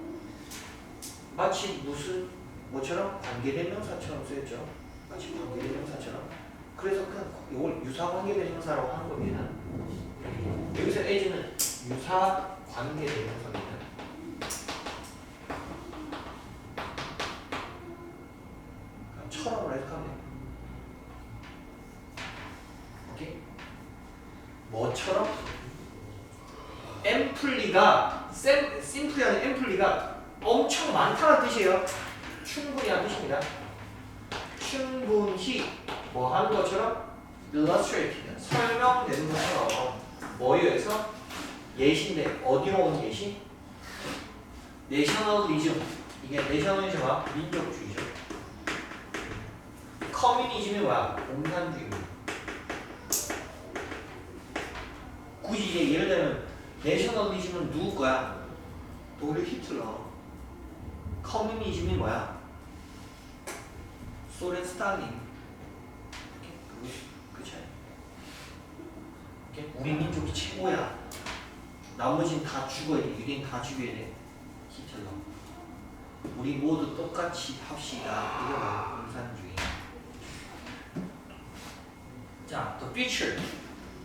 마치 무슨 뭐처럼 관계된 명사처럼 쓰였죠? 마치 관계된 명사처럼. 그래서 그냥 이걸 유사 관계된 명사라고 하는 겁니다. 여기서 as는 유사 관계된 명사입니다. 처럼으로 해석하면 돼요. 오케이? 뭐처럼? 앰플리가 심플이 아닌 앰플리가 엄청 많다는 뜻이에요. 충분히 하는 뜻입니다. 충분히 뭐 하는 것처럼 illustrated 설명되는 것처럼 뭐에 의해서 예시인데 어디로 온 예시? 내셔널리즘. 이게 내셔널리즘과 민족주의죠. 커뮤니즘이 뭐야? 공산주의입니다. 굳이 이제 예를 들면 내셔널리즘은 누구 거야? 독일 히틀러. 커뮤니즘이 뭐야? 소련 스탈린. 그 차이. 우리 민족이 최고야. 나머지는 다 죽어야 돼. 유대인 다 죽여야 돼. 히틀러. 우리 모두 똑같이 합시다. 이게 바로 공산주의. 자, the future.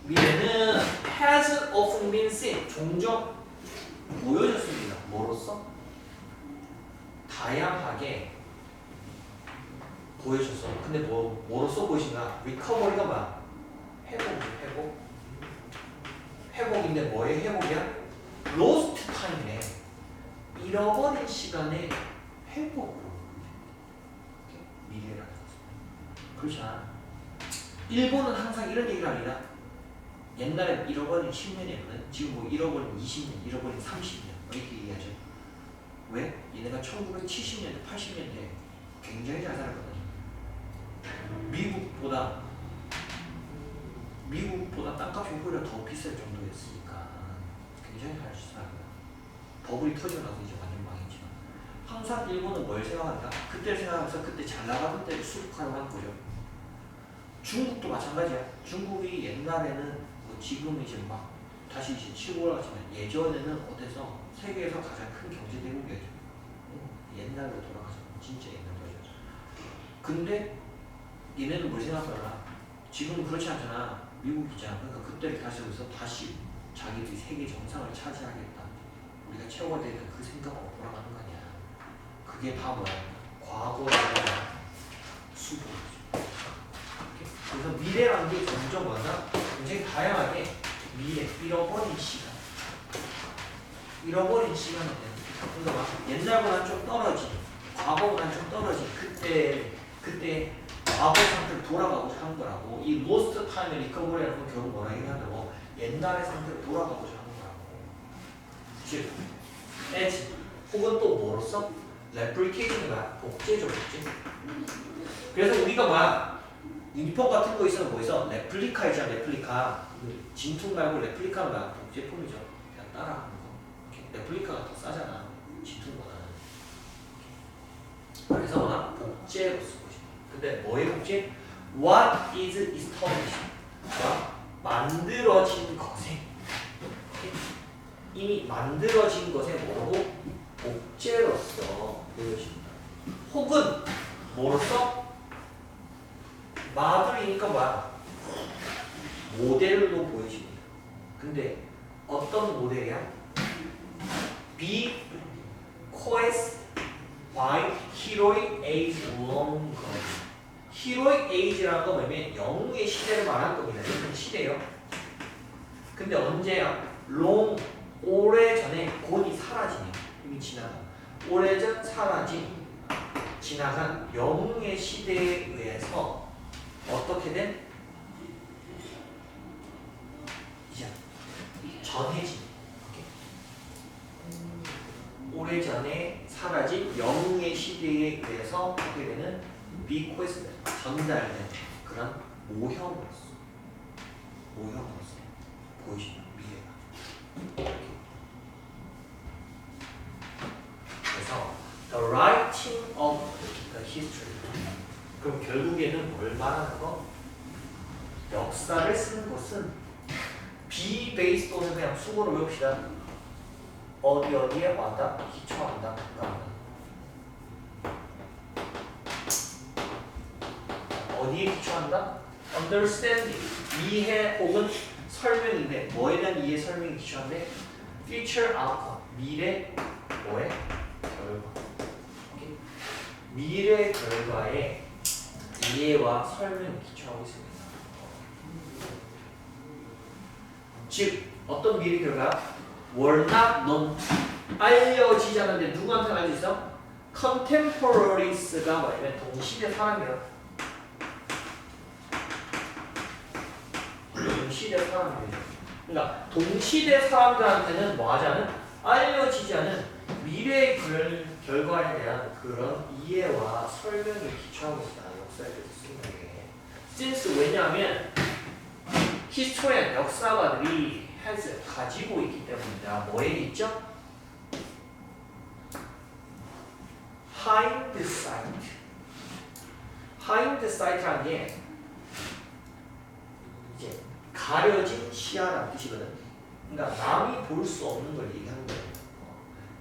미래는 has often been seen. 종종 보여졌습니다. 뭐로써? 다양하게 보여줬어. 근데 뭐로써 보이신가? recovery가 뭐야? 회복. 회복인데 뭐의 회복이야? lost time이네. 잃어버린 시간의 회복으로. 미래라는 거죠. 그렇잖아. 일본은 항상 이런 얘기를 합니다. 옛날에 잃어버린 10년이었거든. 지금 뭐 잃어버린 20년, 잃어버린 30년 이렇게 얘기하죠. 왜? 얘네가 1970년대, 80년대 굉장히 잘 살았거든. 미국보다 땅값이 오히려 더 비쌀 정도였으니까 굉장히 잘 살았거든. 버블이 터지고 나서 이제 완전 망했지만 항상 일본은 뭘 생각한다? 그때를 생각하면서 그때 잘 나가던 때를 수록하려고 하는 거죠. 중국도 마찬가지야. 중국이 옛날에는 뭐 지금 이제 막 다시 이제 치고 올라갔지만 예전에는 어디서 세계에서 가장 큰 경제 대국이었죠. 옛날로 돌아가서 진짜 옛날이죠. 근데 얘네는 뭘 생각하나? 지금은 그렇지 않잖아. 미국이잖아. 그러니까 그때를 다시 여기서 다시 자기들이 세계 정상을 차지하겠다. 우리가 최고가 되는 그 생각으로 돌아가는 거 아니야. 그게 다 뭐야? 과거의 수고죠. 그래서 미래라는 게 점점 뭐냐? 굉장히 다양하게 미래, 잃어버린 시간이 되는. 그러니까 막 옛날보다 좀 떨어진, 과거보다 좀 떨어진 그때 과거 상태로 돌아가고자 하는 거라고. 이 lost time recovery라는 건 결국 뭐라 얘기하냐고 옛날의 상태로 돌아가고자 하는 거라고. 즉, as 혹은 또 뭐로써? replication이야. 복제죠, 복제. 그래서 우리가 뭐야? 유니폼 같은 거 있으면 뭐 있어? 레플리카 있잖아, 레플리카. 진퉁 말고 레플리카는 뭐야? 복제품이죠. 그냥 따라하는 거. 레플리카가 더 싸잖아, 진퉁보다는. 그래서 뭐나? 복제로 쓰고 싶어. 근데 뭐의 복제? What is established? 만들어진 것에. 이미 만들어진 것에 뭐라고? 복제로서 보여집니다. 혹은 뭐로써? 마블이니까 뭐야? 모델로 보여집니다. 근데 어떤 모델이야? Be coerced by heroic age long ago. heroic age라는 거 뭐냐면 영웅의 시대를 말하는 겁니다. 이건 시대요. 근데 언제야? long 오래전에 곧이 사라지네. 이미 지나간 오래전 지나간 영웅의 시대에 의해서 어떻게 된? 이제 전해진. 오래전에 사라진 영웅의 시대에 의해서 어떻게 되는? 비코에서 전달된 그런 모형으로서 보이시죠? 미래가. 그래서 the writing of the history. 그럼 결국에는 뭘 말하는 거? 역사를 쓰는 것은 be based on 그냥 수고로 외웁시다. 어디에 와다 기초한다. 어디에 기초한다? understanding 이해 혹은 설명인데 뭐에 대한 이해 설명이 기초한데 future outcome 미래 뭐의 결과. 오케이? 미래 결과에 이해와 설명이 기초하고 있습니다. 즉 어떤 미래 결과? were not known 알려지지 않는데 누구한테 알려져 있어? contemporaries,가 뭐냐면 동시대 사람이야. 동시대 사람들이죠. 그러니까 동시대 사람들한테는 뭐 하지 않은? 알려지지 않은 미래의 결과에 대한 그런 이해와 설명이 기초하고 있다. 역사에 대해서 생각해. since 왜냐하면 히스토리안 역사가들이 has 가지고 있기 때문이다. 뭐에 있죠? hindsight. hindsight라는 게 이제 가려진 시야라는 뜻이거든. 그러니까 남이 볼 수 없는 걸 얘기하는 거예요.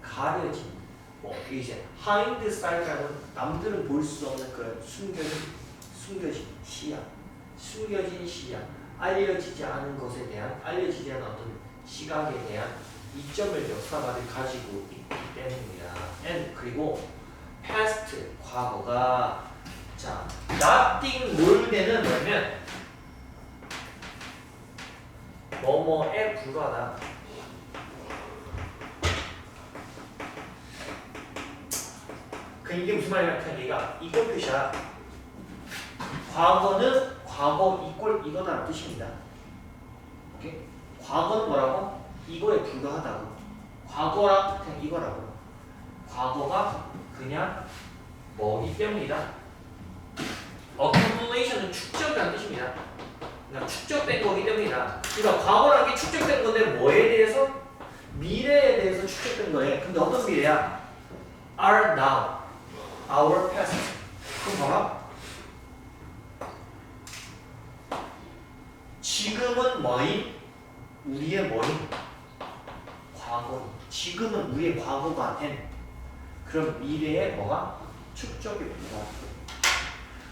가려진 뭐 이제 hindsight라는 남들은 볼 수 없는 그런 숨겨진 시야, 숨겨진 시야, 알려지지 않은 것에 대한 알려지지 않은 어떤 시각에 대한 이점을 역사가를 가지고 있기 때문이다. and 그리고 past 과거가 자 nothing more는 뭐냐면 뭐뭐에 불과하다. 그 이게 무슨 말이냐? 그냥 얘가 이꼴 표시야. 과거는 과거 이꼴 이거다라는 뜻입니다. 오케이? 과거는 뭐라고? 이거에 불과하다고. 과거랑 그냥 이거라고. 과거가 그냥 뭐기 때문이다. accumulation은 축적이라는 뜻입니다. 그러니까 축적된 거기 때문이다. 그러니까 과거라는 게 축적된 건데 뭐에 대해서? 미래에 대해서 축적된 거예요. 근데 어떤 미래야? are now, our past. 그럼 봐라. 지금은 뭐임? 우리의 뭐임? 과거. 지금은 우리의 과거가 된. 그럼 미래에 뭐가? 축적이 된다.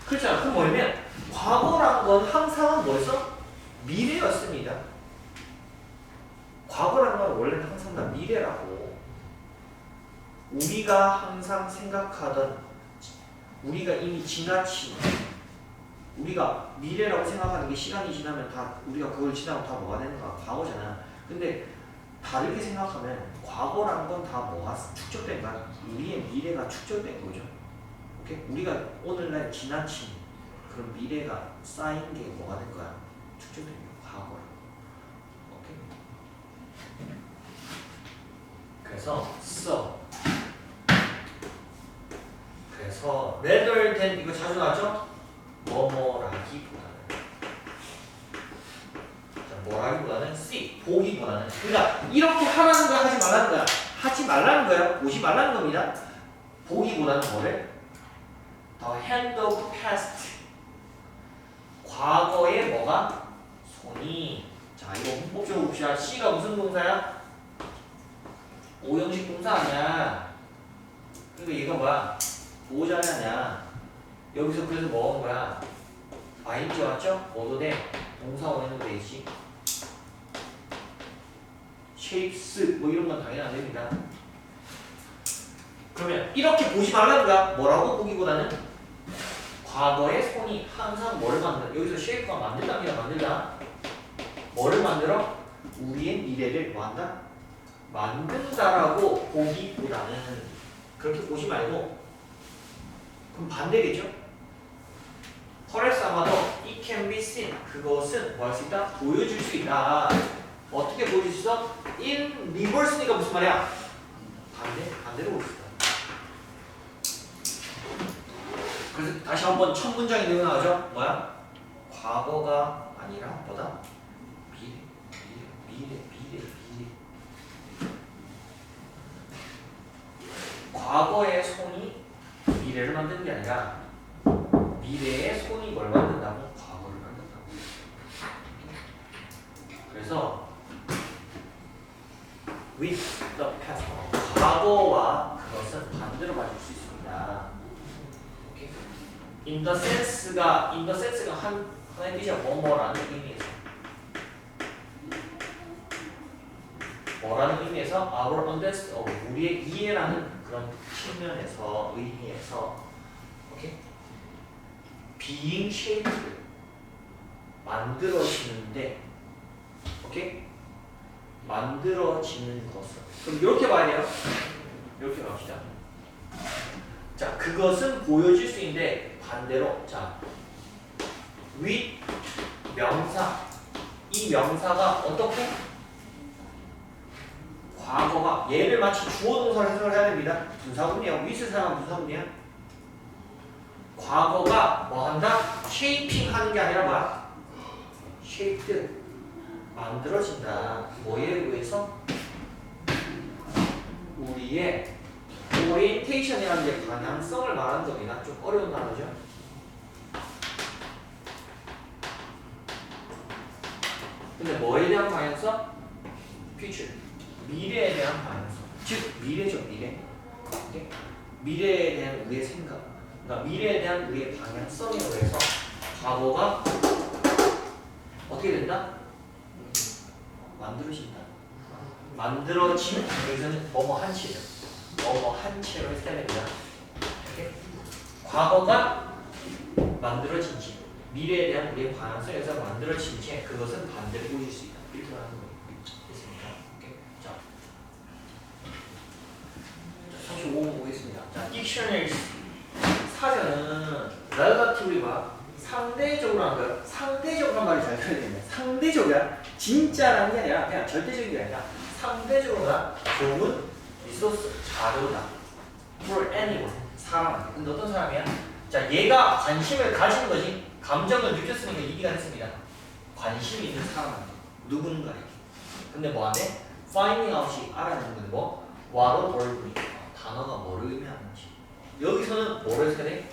그렇잖아. 그럼 뭐냐면 과거란 건 항상 뭐였어? 미래였습니다. 과거라는 건 원래는 항상 다 미래라고. 우리가 항상 생각하던 우리가 이미 지나친 우리가 미래라고 생각하는 게 시간이 지나면 다 우리가 그걸 지나고 다 뭐가 되는 거야? 과거잖아. 근데 다르게 생각하면 과거라는 건 다 뭐가 축적된 거야? 우리의 미래가 축적된 거죠. 오케이? 우리가 오늘날 지나친 그런 미래가 쌓인 게 뭐가 된 거야? 축적된 게 과거라. 오케이? 그래서 rather than 이거 자주 나왔죠? 뭐뭐라기보다는 자, 뭐라기보다는 see 보기보다는 그러니까 이렇게 하라는 거야 하지 말라는 거야? 하지 말라는 거야? 보지 말라는 겁니다. 보기보다는 뭐래? The hand of past 과거의 뭐가? 손이 자 이거 문법적으로 봅시다. C가 무슨 동사야? 오형식 동사 아니야. 그러니까 얘가 뭐야? 보호자냐? 여기서 그래서 뭐 한 거야? ing 왔죠? 뭐도 돼? 동사 원형도 되지. shapes 뭐 이런 건 당연히 안 됩니다. 그러면 이렇게 보지 말라는 거야. 뭐라고 보기보다는 과거의 손이 항상 뭘 만들어? 여기서 shape가 만들답니다. 만들다. 뭐를 만들어? 우리의 미래를 뭐 한다? 만든다라고 보기보다는 그렇게 보지 말고 그럼 반대겠죠? 퍼레스 아마도 it can be seen 그것은 뭐 할 수 있다? 보여줄 수 있다. 어떻게 보여줄 수 있어? in reverse니까 무슨 말이야? 반대로 볼 수 있다. 그래서 다시 한번 첫 문장이 되고 나오죠? 뭐야? 과거가 아니라 뭐다? 미래. 과거의 손이 미래를 만드는 게 아니라 미래의 손이 뭘 만든다고? 과거를 만든다고. 그래서 with the past 과거와 그것은 반대로 봐줄 수 있습니다. 오케이? in the sense가 하나의 뜻이야. 뭐라는 의미에서 뭐라는 의미에서 our understanding 우리의 이해라는 그런 측면에서 의미에서 오케이? being shaped 만들어지는데 오케이? 만들어지는 것은 그럼 이렇게 봐야 돼요. 이렇게 갑시다. 자 그것은 보여질 수 있는데 반대로 자 with 명사 이 명사가 어떻게 과거가 얘를 마치 주어 동사를 해석을 해야 됩니다. 분사구문이야. with을 사용한 분사구문이야. 과거가 뭐 한다? shaping 하는 게 아니라 뭐야? shaped 만들어진다. 뭐에 의해서? 우리의 오리엔테이션이라는 게 방향성을 말하는 겁니다. 좀 어려운 단어죠. 근데 뭐에 대한 방향성? future. 미래에 대한 방향성. 즉 미래죠, 미래. 오케이? 미래에 대한 우리의 생각. 그러니까 미래에 대한 우리의 방향성에 의해서 과거가 어떻게 된다? 만들어진다. 만들어진, 여기서는 뭐뭐 한 채죠. 뭐뭐 한 채로 했어야 됩니다. 오케이? 과거가 만들어진 채, 미래에 대한 우리의 방향성에서 만들어진 채, 그것은 반대로 보일 수 있다. 이렇게 말하는 거예요. 됐습니까? 오케이? 자, 35번 보겠습니다. 자, dictionary 사전은 relatively와 상대적으로 하는 거예요. 상대적으로 한 말이 잘 들어야 됩니다. 상대적이야. 진짜라는 게 아니라 그냥 절대적인 게 아니라 상대적으로나 좋은 리소스 자료다. for anyone. 사람한테. 근데 어떤 사람이야? 자, 얘가 관심을 가진 거지. 감정을 느꼈으니까 이기가 했습니다. 관심 있는 사람한테. 누군가 이렇게. 근데 뭐 안에? finding out이 알아내는 건데 뭐? what a word. 단어가 뭐를 의미하는지. 여기서는 뭐를 해석해야 돼?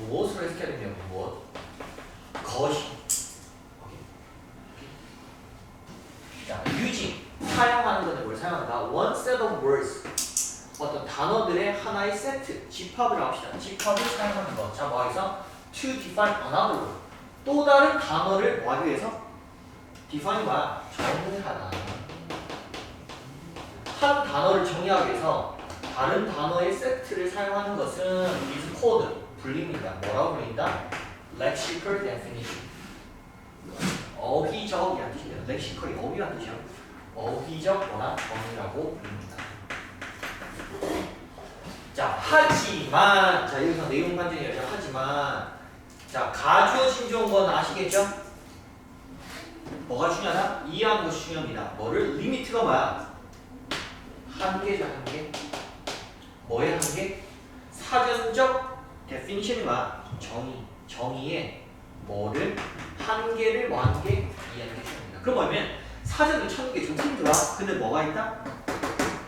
무엇을 해석해야 되냐면 무엇? 것이. 자, 유지. 사용하는 건데 뭘 사용한다? one set of words. 어떤 단어들의 하나의 세트, 집합을 합시다. 집합을 사용하는 것. 자, 뭐 하기서? To define another word. 또 다른 단어를 뭐 하기 위해서? define 뭐야? 정의하다. 한 단어를 정의하기 위해서 다른 단어의 세트를 사용하는 것은 is called, 불립니다. 뭐라고 불린다? lexical definition. 어휘적이라는 뜻이에요. 렉시컬이 어휘라는 뜻이에요. 어휘적 뭐나 정의라고 불립니다. 자, 하지만, 자, 여기서 내용 반전이에요. 하지만, 자, 가주어진 좋은 건 아시겠죠? 뭐가 중요하다? 이해하는 것이 중요합니다. 뭐를? 리미트가 뭐야? 한계죠, 한계. 뭐의 한계? 사전적 definition이 뭐야? 정의. 정의의 뭐를? 한계를 뭐하는 게? 이해하는 게 중요합니다. 그럼 뭐냐면, 사전을 찾는 게 좀 힘들어. 근데 뭐가 있다?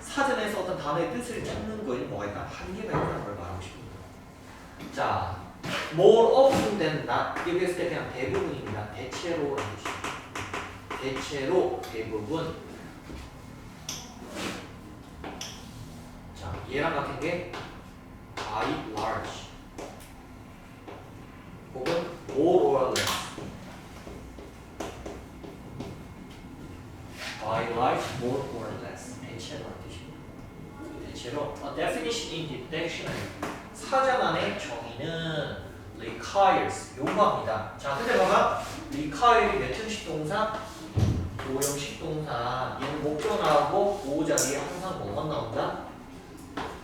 사전에서 어떤 단어의 뜻을 찾는 거에는 뭐가 있다? 한계가 있다는 걸 말하고 싶습니다. 자, more often than not. 여기 했을 때 그냥 대부분입니다. 대체로라는 뜻이에요. 대체로, 대부분. 자, 얘랑 같은 게 by large 혹은 more or less. by large, more or less. 대체로라는 뜻입니다. 대체로 a definition in the dictionary. 사전 안의 정의는 requires, 요구합니다. 자, 근데 봐봐. require이 몇 형식 동사? 도형식 동사. 얘는 목적 나오고 보호 자리에 항상 뭐만 나온다?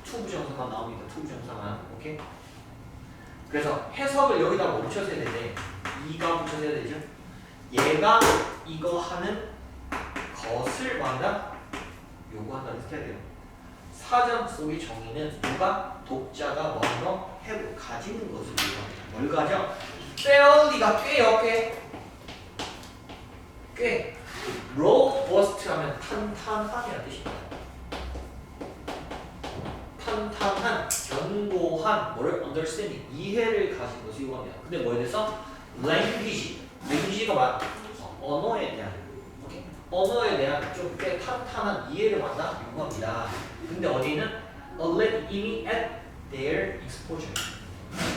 투부정사만 나옵니다. 투부정사만. 오케이? 그래서 해석을 여기다 뭐 붙여서 해야 되는데 이가 붙여서 해야 되죠? 얘가 이거 하는 것을 만다 요구한다 이렇게 해야 돼요. 사전 속의 정의는 누가? 독자가 뭐하는 거? have, 가지는 것을 요구합니다. 뭘 가져? fairly가 꽤요, 꽤. robust 하면 탄탄한이라는 뜻입니다. 탄탄한, 견고한, 뭐를? understanding, 이해를 가진 것을 요구합니다. 근데 뭐에 대해서? language가 뭐야? 언어에 대한, 오케이? 언어에 대한 좀 꽤 탄탄한 이해를 만나 요구합니다. 근데 어디는? immediately at their exposure.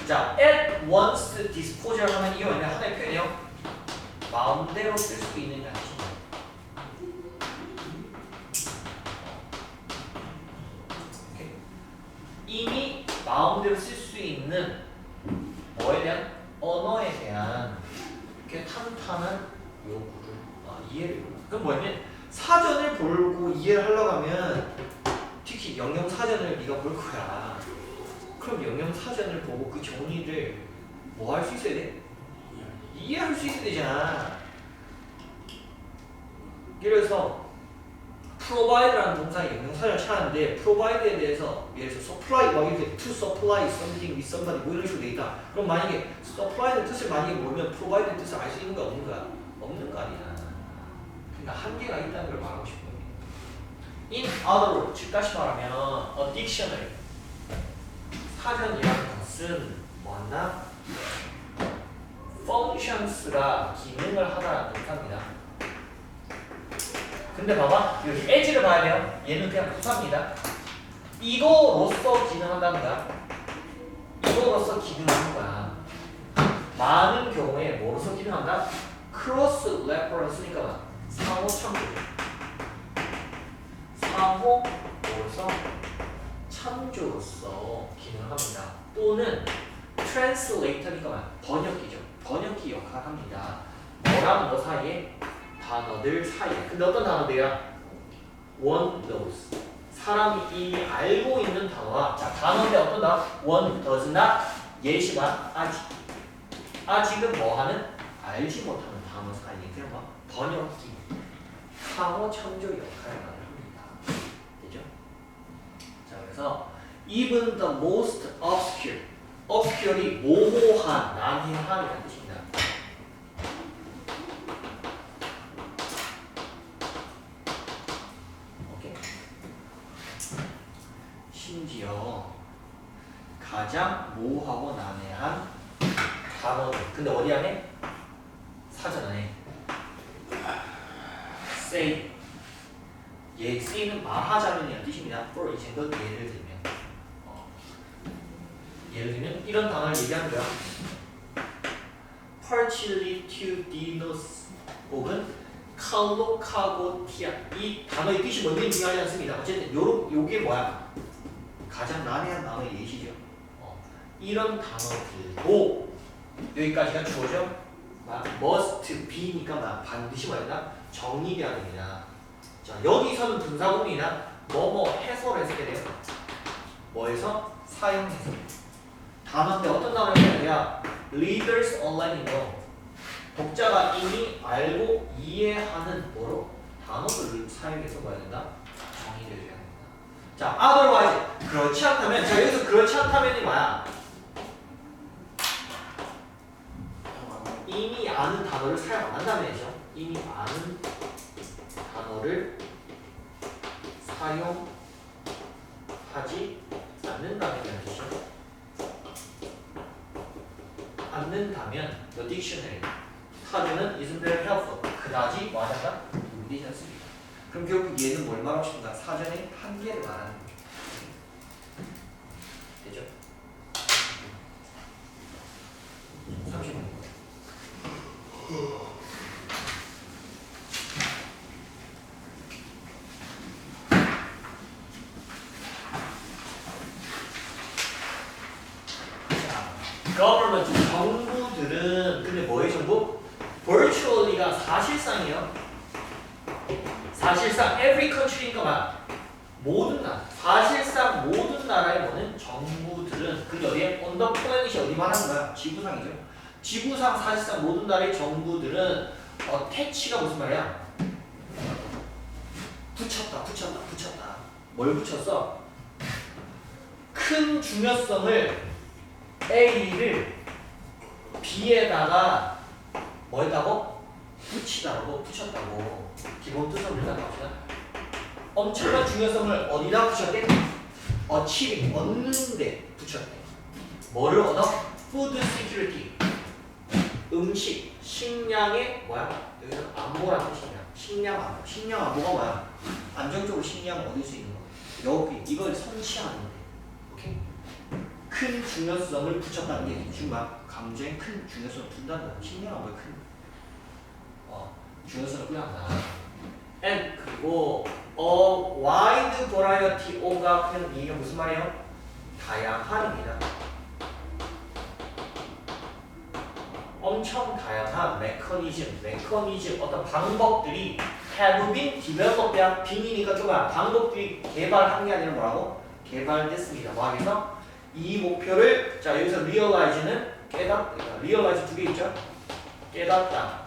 자, at once disposal 하면 이거 뭐냐? 하나의 표현이에요. 마음대로 쓸 수 있는 양식. 이미 마음대로 쓸 수 있는 뭐에 대한? 언어에 대한 이렇게 탄탄한 요구를 이해를. 그럼 뭐냐면 사전을 보고 이해를 하려고 하면 특히 영영 사전을 네가 볼 거야. 그럼 영영 사전을 보고 그 정의를 뭐 할 수 있어야 돼? 이해할 수 있어야 되잖아. 예를 들어서 provide라는 동사의 영영사전을 찾았는데 provide에 대해서 예를 들어서 supply 막 이렇게 to supply something with somebody 뭐 이런 식으로 돼 있다. 그럼 만약에 supply의 뜻을 만약에 모르면 provide의 뜻을 알 수 있는 거 없는 거야? 없는 거 아니야. 그러니까 한계가 있다는 걸 말하고 싶은 겁니다. In other words, 즉 다시 말하면 a dictionary 사전이라는 것은 뭐한다? functions가 기능을 하다라는 뜻입니다. 근데 봐봐 여기 as를 봐야 돼요. 얘는 그냥 부사입니다. 이거로서 기능한다는 거야. 이거로서 기능하는 거야. 많은 경우에 뭐로서 기능한다? cross reference니까 상호 참조. 상호 뭐로서 참조로서 기능합니다. 또는 translator니까 번역기죠. 번역기 역할을 합니다. 뭐랑 뭐 사이에? 단어들 사이에. 근데 어떤 단어들이야? one knows. 사람이 이미 알고 있는 단어와 자 단어인데 어떤 단어? one does not 예시만 아직. 아직은 뭐하는? 알지 못하는 단어 사이에 그냥 뭐 번역기 상호 참조 역할을 합니다. 되죠? 자 그래서 even the most obscure obscure이 모호한 난해한이라는 뜻입니다. 오케이. 심지어 가장 모호하고 난해한 단어들. 근데 어디 안에? 사전 안에. say. 얘 say는 말하자면이라는 뜻입니다. for example 예를 들면. 예를 들면 이런 단어를 얘기하는 거야. parchilitudinous 혹은 칼로카고티아. 이 단어의 뜻이 뭔지 중요하지 않습니다. 어쨌든 요게 뭐야? 가장 난해한 단어의 예시죠. 이런 단어들도 여기까지가 주어져 must be니까 반드시 뭐야? 정의돼야 됩니다. 자 여기서는 분사구문이나 뭐뭐 해서로 해석해야 돼요. 뭐에서? 사용해서. 단어인데 어떤 단어를 해야 돼요? readers online이고 독자가 이미 알고 이해하는 뭐로? 단어들을 사용해서 뭐야 된다? 정의를 해야 된다. 자 otherwise 그렇지 않다면 자 여기서 그렇지 않다면이 뭐야? 이미 아는 단어를 사용 안 한다는 얘기죠. 이미 아는 단어를 사용하지 않는다는 뜻이죠. 않는다면 the dictionary 사전은 isn't very helpful. 그다지 뭐하다? 도움이 되지 않습니다. 그럼 결국 얘는 뭘 말하고 싶은가? 사전의 한계를 말하는 거죠. 되죠? 30분. government 정부들은 근데 뭐의 정부? virtually가 사실상이에요. 사실상 every country니까 모든 나라. 사실상 모든 나라의 뭐는 정부들은 근데 어디에? on the planet이 어디 말하는 거야? 지구상이죠. 지구상 사실상 모든 나라의 정부들은 attach가 무슨 말이야? 붙였다. 뭘 붙였어? 큰 중요성을 A를 B에다가 뭐 했다고? 붙였다고. 기본 뜻은 일단 갑시다. 엄청난 중요성을 어디다 붙였대? achieving, 얻는데 붙였대. 뭐를 얻어? food security. 음식, 식량의 뭐야? 여기서 안보라는 뜻이냐? 식량 안보. 식량 안보가 뭐야? 안정적으로 식량을 얻을 수 있는 거. 여기 이걸 선취하는 데. 오케이? 큰 중요성을 붙였다는 게 중요한 감정에 큰 중요성을 둔다는 거야. 식량 안보에 큰 중요성을 부여한다. and 그리고 a wide variety of가 그냥 이게 무슨 말이에요? 다양한입니다. 엄청 다양한 메커니즘 어떤 방법들이 have been developed 빈이니까 좁아 방법들이 개발한 게 아니라 뭐라고? 개발됐습니다. 뭐 하면서? 이 목표를 자 여기서 realize는 깨닫다. realize 두 개 있죠? 깨닫다.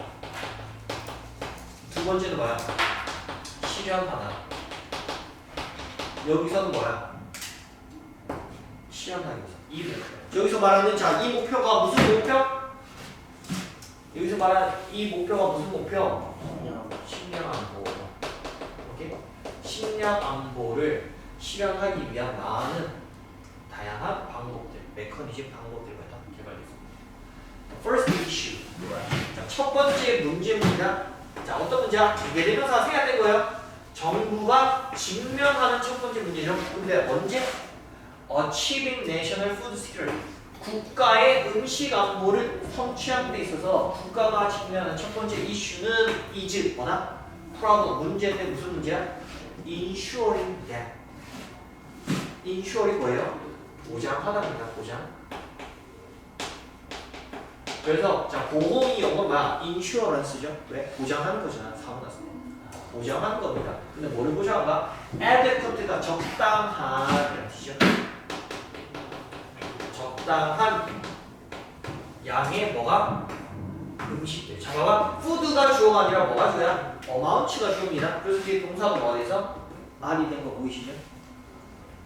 두 번째는 뭐야? 실현하다. 여기서는 뭐야? 실현하기. 여기서 말하는 자 이 목표가 무슨 목표? 여기서 말하는 이 목표가 무슨 목표? 그냥 식량 안보. 오케이? 식량 안보를 실현하기 위한 많은 다양한 방법들, 메커니즘 방법들과 다 개발됐습니다. First issue. 자, 첫 번째 문제입니다. 자, 어떤 문제야? 대명사가 생략된 거예요. 정부가 직면하는 첫 번째 문제죠. 근데 언제? Achieving National Food Security. 국가의 음식 안보를 성취하는 데 있어서 국가가 직면하는 첫 번째 이슈는 is 뭐나? problem. 문제인데 무슨 문제야? Ensuring that. Ensure이 뭐예요? 보장하다입니다. 보장. 그래서 자 보험이 영어로 뭐야? Insurance죠. 왜? 보장하는 거잖아. 사고 났을 때. 보장하는 겁니다. 근데 뭐를 보장한가? adequate가 적당한 뜻이죠. 적당한 양의 뭐가? 음식들. 자, 봐봐. food가 주어가 아니라 뭐가 주어야? amount가 주어입니다. 그래서 뒤에 동사가 뭐가 돼서? 말이 된 거 보이시죠?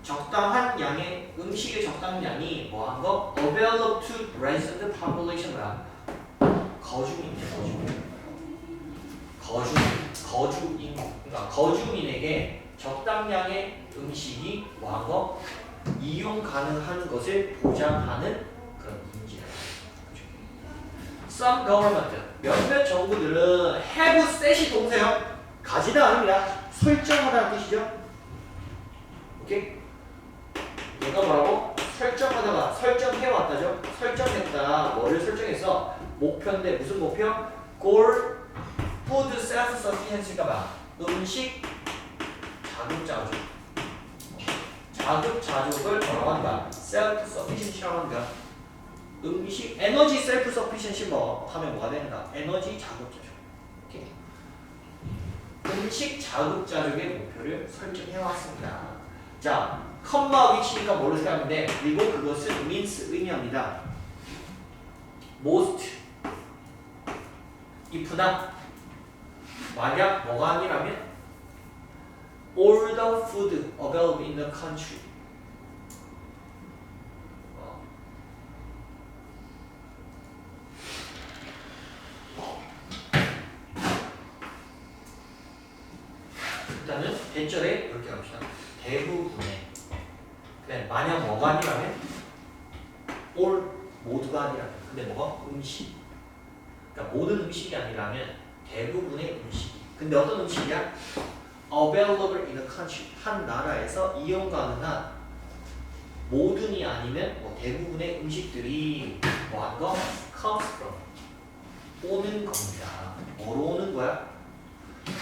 적당한 양의 음식의 적당한 양이 뭐한 거? available to resident population 뭐야? 거주민이죠. 거주민. 그러니까 거주민에게 적당량의 음식이 뭐한 거? 이용 가능한 것을 보장하는 그런 인지라. Some government 몇몇 정부들은 have set이 동사요. 가지다 아닙니다. 설정하다는 뜻이죠. 오케이? 얘가 뭐라고? 설정하다가 설정해왔다죠. 설정했다. 뭐를 설정했어? 목표인데 무슨 목표? goal food self-sufficiency가 뭐야? 음식 자급자족. 자급자족을 뭐라고 한다? self-sufficiency라고 한다. 음식 에너지 self-sufficiency 뭐 하면 뭐가 되는가? 에너지 자급자족. 오케이. 음식 자급자족의 목표를 설정해왔습니다. 자, 컴마 위치니까 뭐로 생각하는데 그리고 그것은 means 의미합니다. most if나 만약 뭐가 아니라면 all the food available in the country. 일단은 대절에 이렇게 합시다. 대부분의 그냥 만약 뭐가 아니라면 all 모두가 아니라면 근데 뭐가? 음식. 그러니까 모든 음식이 아니라면 대부분의 음식. 근데 어떤 음식이야? available in a country. 한 나라에서 이용 가능한 모든이 아니면 뭐 대부분의 음식들이 뭐한 거? comes from. 오는 겁니다. 뭐로 오는 거야?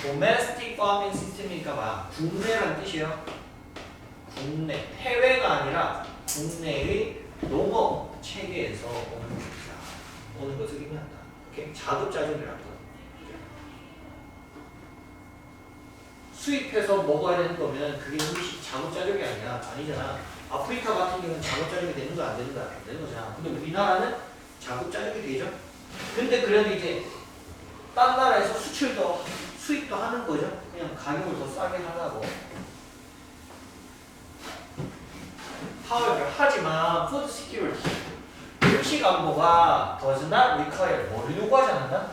domestic farming system이니까 봐. 국내란 뜻이에요. 국내. 해외가 아니라 국내의 농업 체계에서 오는 겁니다. 오는 것을 의미한다. 오케이? 자급자족이라는 거. 수입해서 먹어야 되는 거면 그게 음식 자급자족이 아니잖아. 아프리카 같은 경우는 자급자족이 되는 거 안 되는 거 안 되는 거잖아. 근데 우리나라는 자급자족이 되죠. 근데 그래도 이제 딴 나라에서 수입도 하는 거죠. 그냥 가격을 더 싸게 하라고. However, 하지만 food security 음식 안보가 does not require 뭐를 요구하지 않는다?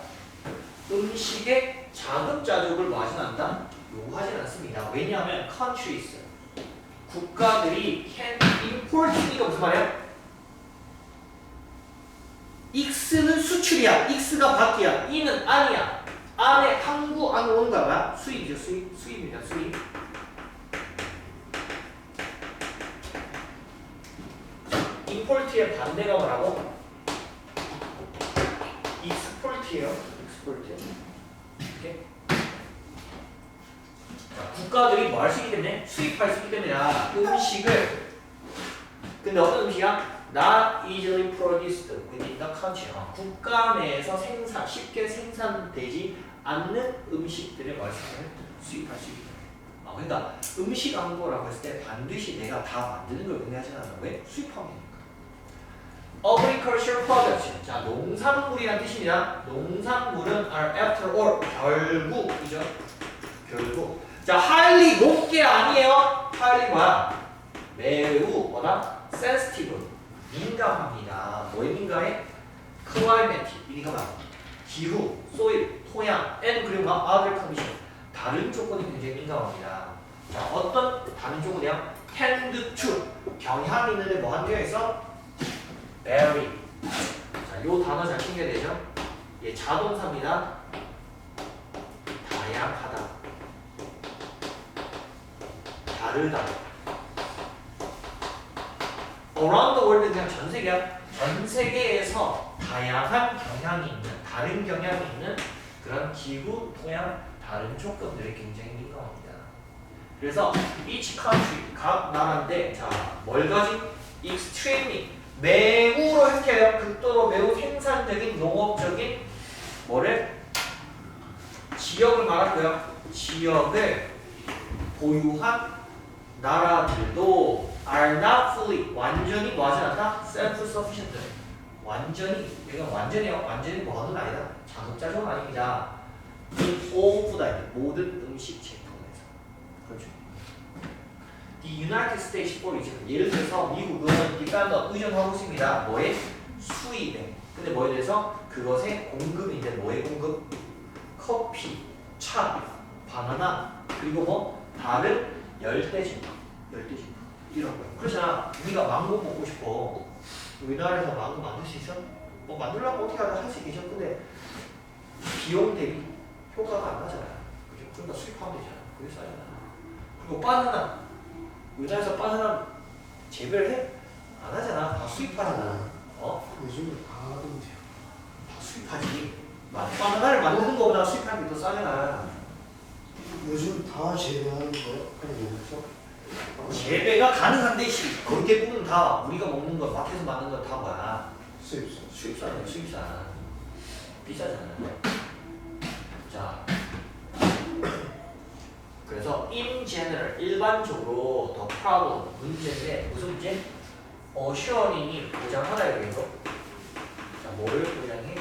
음식의 자급자족을 뭐 하진 않는다? 요구하진 않습니다. 왜냐하면 countries 국가들이 can import니까 무슨 말이야? X는 수출이야. X가 밖이야. E는 안이야. 안에 항구 안으로 오는 거야. 뭐야? 수입이죠. 수입입니다. 수입. 임포트의 반대가 뭐라고? 익스포트예요. 익스포트. 오케이. 국가들이 뭐 할 수 있기 때문에 수입할 수 있기 때문이야. 음식을. 근데 어떤 음식이야? Not easily produced within the country. 국가 내에서 쉽게 생산되지 않는 음식들의 말씀을 수입할 수 있다. 그러니까 음식 안보라고 했을 때 반드시 내가 다 만드는 걸 의미하지는 않아. 왜? 수입하면 되니까. Agricultural products. 자, 농산물이란 뜻입니다. 농산물은 are after all 결국이죠. 결국. 자, highly 높게 아니에요. highly 뭐야? 매우 뭐다? sensitive. 민감합니다. 뭐에 민감해? 클라이메틱. 이니까 봐. 기후, soil, 토양, and 그리고 other condition 다른 조건이 굉장히 민감합니다. 자, 어떤 다른 조건이야? tend to 경향이 있는데 뭐 한 개가 있어? vary. 자, 요 단어 잘 챙겨야 되죠? 얘 자동사입니다. 다양하다. 다르다. around the world 그냥 전 세계야. 전 세계에서 다양한 경향이 있는, 다른 경향이 있는 그런 기후, 토양, 다른 조건들이 굉장히 민감합니다. 그래서 each country, 각 나라인데 자, 뭘 가진? extremely, 매우로 해석해요. 극도로 매우 생산적인, 농업적인 뭐를? 지역을 말하고요. 지역을 보유한 나라들도 are not fully, 완전히 뭐하지 않다? self-sufficient. 완전히, 이건 완전히요. 완전히 뭐하는 아니다. 자급자족은 아닙니다. in all food item, 모든 음식 제품에서. 그렇죠. The United States for example, 예를 들어서 미국은 depend 의존하고 있습니다. 뭐에? 수입에. 근데 뭐에 대해서? 그것의 공급인데 뭐의 공급? 커피, 차, 바나나, 그리고 뭐? 다른 열대식품. 이런 거요. 그렇잖아. 우리가 망고 먹고 싶어. 우리나라에서 망고 만들 수 있어? 뭐 만들려면 어떻게 하든 할 수 있겠죠. 근데 비용 대비 효과가 안 나잖아요. 그죠? 그럼 다 수입하면 되잖아. 그게 싸잖아. 그리고 바나나. 우리나라에서 바나나 재배를 해? 안 하잖아. 다 수입하잖아. 요즘은 다 하던데요. 다 수입하지. 바나나를 만드는 거보다 수입하는 게 더 싸잖아. 요즘 다 재배하는 거예요? 아니 여기서? 재배가 가능한데 거의 대부분 다 우리가 먹는 거 마트에서 만든 거 다 뭐야? 수입산이야. 비싸잖아. 자, 그래서 in general 일반적으로 the problem 문제인데 무슨 문제? assuring이 보장하다 여기서. 자, 뭐를 보장해?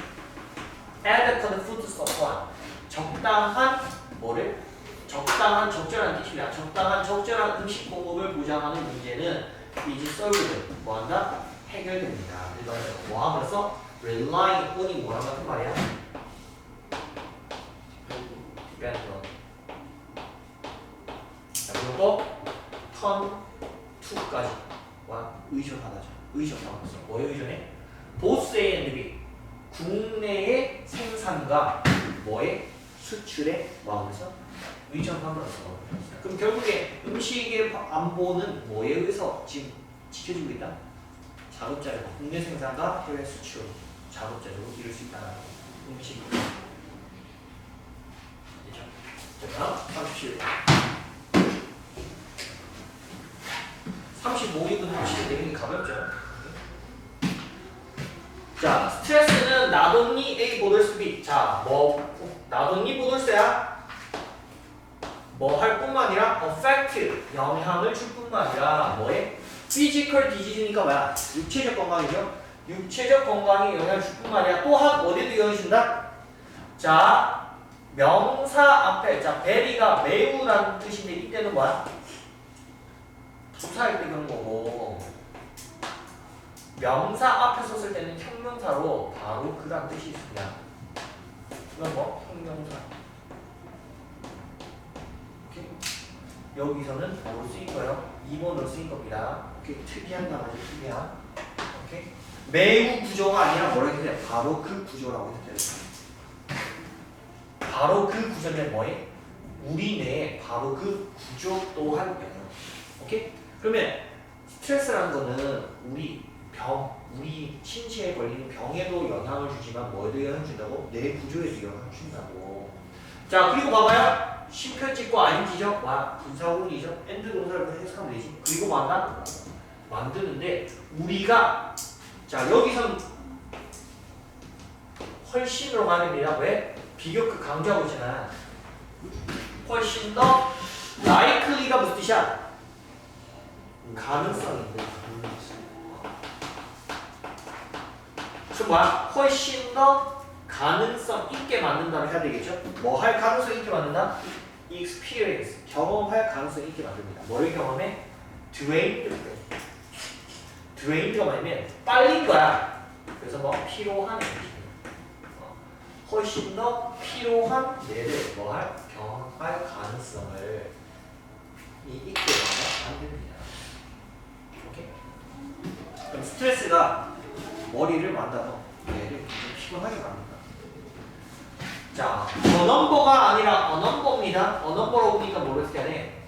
adequate food supply 적당한 뭐를? 적당한 적절한 뜻입니다. 적절한 음식 공급을 보장하는 문제는 이제 solved 뭐한다? 해결됩니다. 일반적으로 뭐 함으로써 relying on이 뭐랑 같은 말이야? depend on. 자, 그리고 또 turn to까지와 의존하다죠. 의존함으로써 뭐에 의존해? both A and B 국내의 생산과 뭐의 수출에 뭐하면서 의존함으로써. 그럼 결국에 음식의 안보는 뭐에 의해서 지금 지켜지고 있다? 자급자족, 국내 생산과 해외 수출, 자급자족을 이룰 수 있다는 음식. 자, 37. 35기분 확실히 내용이 가볍죠. 자, 스트레스는 not only A bothers B. 자, 뭐 not only bothers야 뭐 할 뿐만 아니라 affect 영향을 줄 뿐만 아니라 뭐에? physical disease니까 뭐야? 육체적 건강이죠. 육체적 건강에 영향을 줄 뿐만 아니라 또한 어디도 영향을 준다? 자, 명사 앞에 자 very가 매우라는 뜻인데 이때는 뭐야? 조사할 때 그런 거고 명사 앞에 썼을 때는 형용사로 바로 그란 뜻이 있습니다. 이건 뭐? 형용사. 오케이. 여기서는 뭐로 쓰인 거예요? 2번으로 쓰인 겁니다. 오케이. 특이한 단어죠. 특이한. 오케이. 매우 구조가 아니라 뭐라고 해야 돼? 바로 그 구조라고 해야 돼. 바로 그 구조는 뭐에? 우리 내에 바로 그 구조 또한 영향. 오케이? 그러면 스트레스라는 거는 우리 신체에 걸리는 병에도 영향을 주지만 뭐에도 영향을 준다고? 내 구조에도 영향을 준다고. 자, 그리고 봐봐요. 심표집과 ing죠? 와, 분사구문이죠? and 동사를 해석하면 되지. 그리고 뭐한다? 만드는데 우리가 자 여기선 훨씬으로 가야 됩니다. 왜? 비교급 강조하고 있잖아. 훨씬 더 likely가 무슨 뜻이야? 가능성인데. 그럼 뭐야? 훨씬 더 가능성 있게 만든다고 해야 되겠죠? 뭐 할 가능성 있게 만든다? experience, 경험할 가능성 있게 만듭니다. 뭐를 경험해? drained가 뭐냐면 빨린 거야. 그래서 뭐 피로한 훨씬 더 필요한 뇌를 뭐할 경험할 가능성을 있게 만듭니다. 오케이? 그럼 스트레스가 머리를 만들어서 뇌를 좀 피곤하게 만든다. 자, 어넘버가 아니라 어넘버입니다. 어넘버로 보니까 뭐를 해야 돼?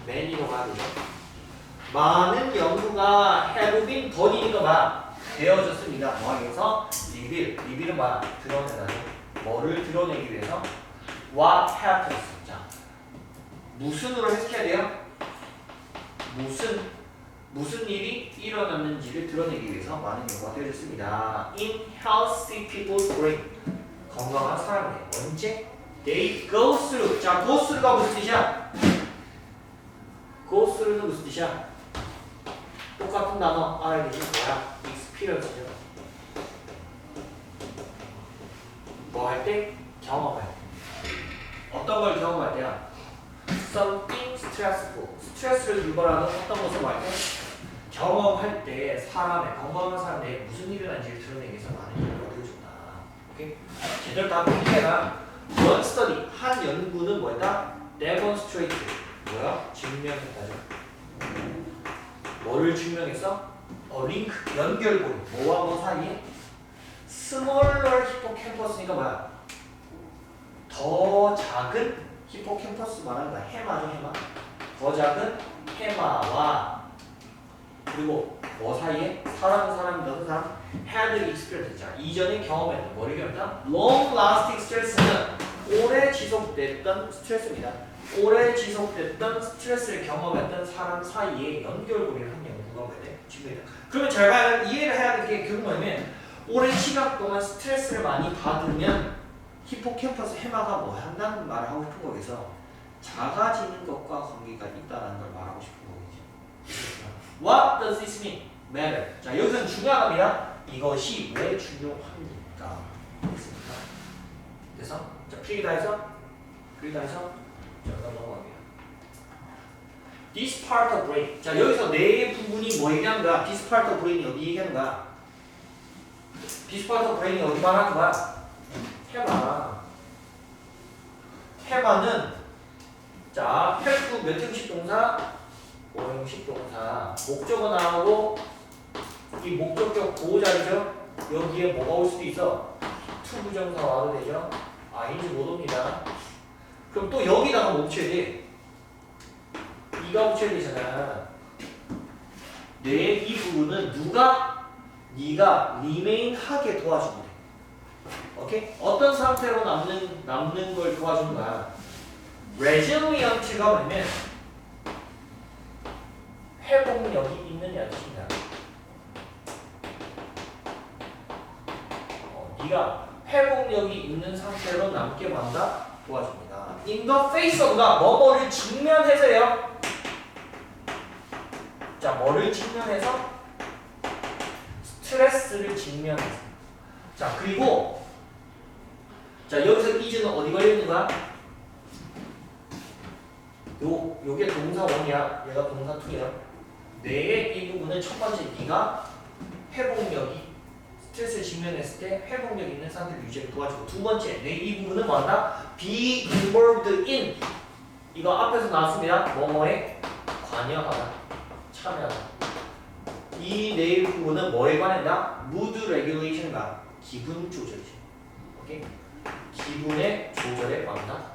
매니로 가야 되죠. 많은 연구가 have been done이거나 되어졌습니다. 뭐 하기 위해서? 리빌은 뭐야? 드러내다. 뭐를 드러내기 위해서? What happens? 자, 무슨으로 해석해야 돼요? 무슨 일이 일어났는지를 드러내기 위해서 많은 연구가 되어졌습니다. In healthy people's brain. 건강한 사람의 언제? They go through. 자, go through가 무슨 뜻이야? go through는 무슨 뜻이야? 똑같은 단어 알아야 되지. 뭐야? experience죠. 뭐 할 때? 경험할 때. 어떤 걸 경험할 때야? Something stressful. 스트레스를 유발하는 어떤 것을 할 때? 경험할 때 사람의 건강한 사람의 무슨 일이 일어난지를 드러내기 위해서 많은 연구가 되어준다. 오케이? 제대로 다 필기해라. One study. 한 연구는 뭐였다? Demonstrate. 뭐야? 증명했다죠. 뭐를 증명했어? 링크. 연결고리. 뭐와 뭐 사이에? Smaller hippocampus니까 뭐야? 더 작은 히포캠퍼스 말하는 거야. 해마죠, 해마. 더 작은 해마와 그리고 뭐 사이에? 사람이 어떤 사람? had experience. 자, 이전에 경험했던 뭐를 경험했다? long lasting stress는 오래 지속됐던 스트레스입니다. 오래 지속됐던 스트레스를 경험했던 사람 사이에 연결고리를 한 연구가 뭐야 돼? 증명이다. 그러면 잘 봐요. 이해를 해야 될 게 결국 뭐냐면 오랜 시간 동안 스트레스를 많이 받으면 히포캠퍼스 해마가 뭐 한다는 말을 하고 싶은 거에서 작아지는 것과 관계가 있다는 걸 말하고 싶은 거겠죠. What does this mean? Matter. 자, 여기서는 중요한 겁니다. 이것이 왜 중요합니까? 그래서 자, 필기 다 해서 자, 넘어갑니다. This part of brain. 자, 여기서 뇌의 부분이 뭐 얘기하는 거야? This part of brain이 어디 얘기하는 거야? This part of brain이 어디 말하는 거야? 해마는 자, 헬프 몇 형식 동사? 5형식 동사. 목적어 나오고 이 목적격 보호자리죠. 여기에 뭐가 올 수도 있어? 투부정사 와도 되죠. 아인지 못 옵니다. 그럼 또 여기다가 뭐 붙여야 돼? 이가 붙여야 되잖아. 뇌의 이 부분은 네가 remain 하게 도와주면 돼. 오케이? 어떤 상태로 남는 걸 도와주는 거야. resilient가 뭐냐면 회복력이 있느냐 뜻입니다. 네가 회복력이 있는 상태로 남게 만다 도와줍니다. In the face of가 뭐뭐를 직면해서요. 자, 뭐를 직면해서? 스트레스를 직면해서. 자, 그리고 자, 여기서 is는 어디 걸려있는 거야? 요게 동사 1이야. 얘가 동사 2야. 뇌의 이 부분은 첫 번째 네가 회복력이 스트레스를 직면했을 때 회복력 있는 상태를 유지하게 도와주고 두 번째 뇌 이 부분은 뭐한다? Be involved in 이거 앞에서 나왔습니다. 뭐뭐에 관여하다, 참여하다. 이 뇌의 부분은 뭐에 관한다? Mood regulation과 기분 조절이죠. 오케이? 기분의 조절에 관한다.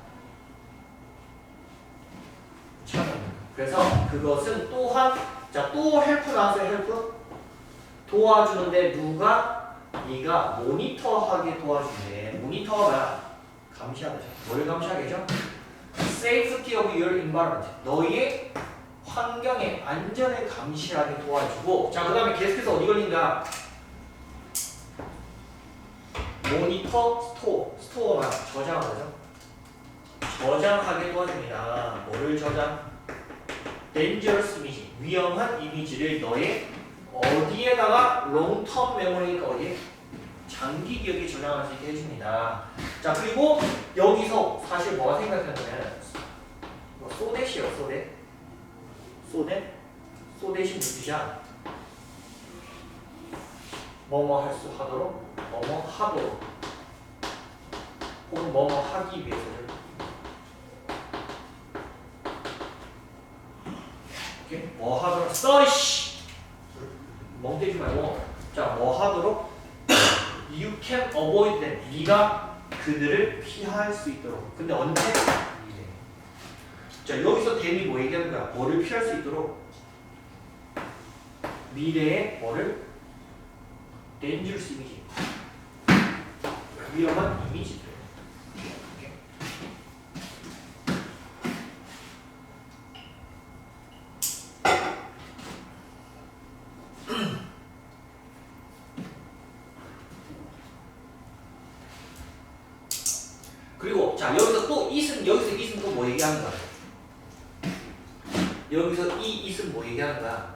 그래서 그것은 또한 자, 또 헬프 나왔어요. 헬프 도와주는데 네가 모니터하게 도와주는데 모니터가 뭐야? 감시하다죠. 뭘 감시하게죠? Safety of your environment. 너희의 환경의 안전을 감시하게 도와주고 자, 그 다음에 계속해서 어디 걸린다? 모니터 스토어가 저장하다죠. 저장하게 도와줍니다. 뭐를 저장? dangerous 이미지, 위험한 이미지를 너의 어디에다가 long-term memory니까 어디에? 장기 기억에 저장할 수 있게 해줍니다. 자, 그리고 여기서 사실 뭐가 생각하냐면 소댓이에요. 소댓이 무슨 뜻이야? 뭐뭐 할 수 하도록 뭐뭐 하도록 혹은 뭐뭐 하기 위해서를. 오케이? 뭐 하도록 써이씨 멍 때리지 말고 자 뭐 하도록 you can avoid them 네가 그들을 피할 수 있도록. 근데 언제? 미래. 자 여기서 them이 뭐 얘기하는 거야? 뭐를 피할 수 있도록 미래에 뭐를 dangerous 이미지 위험한 이미지들. 오케이. 그리고 자 여기서 또 it은 또 뭐 얘기하는 거야? 여기서 이 it은 뭐 얘기하는 거야?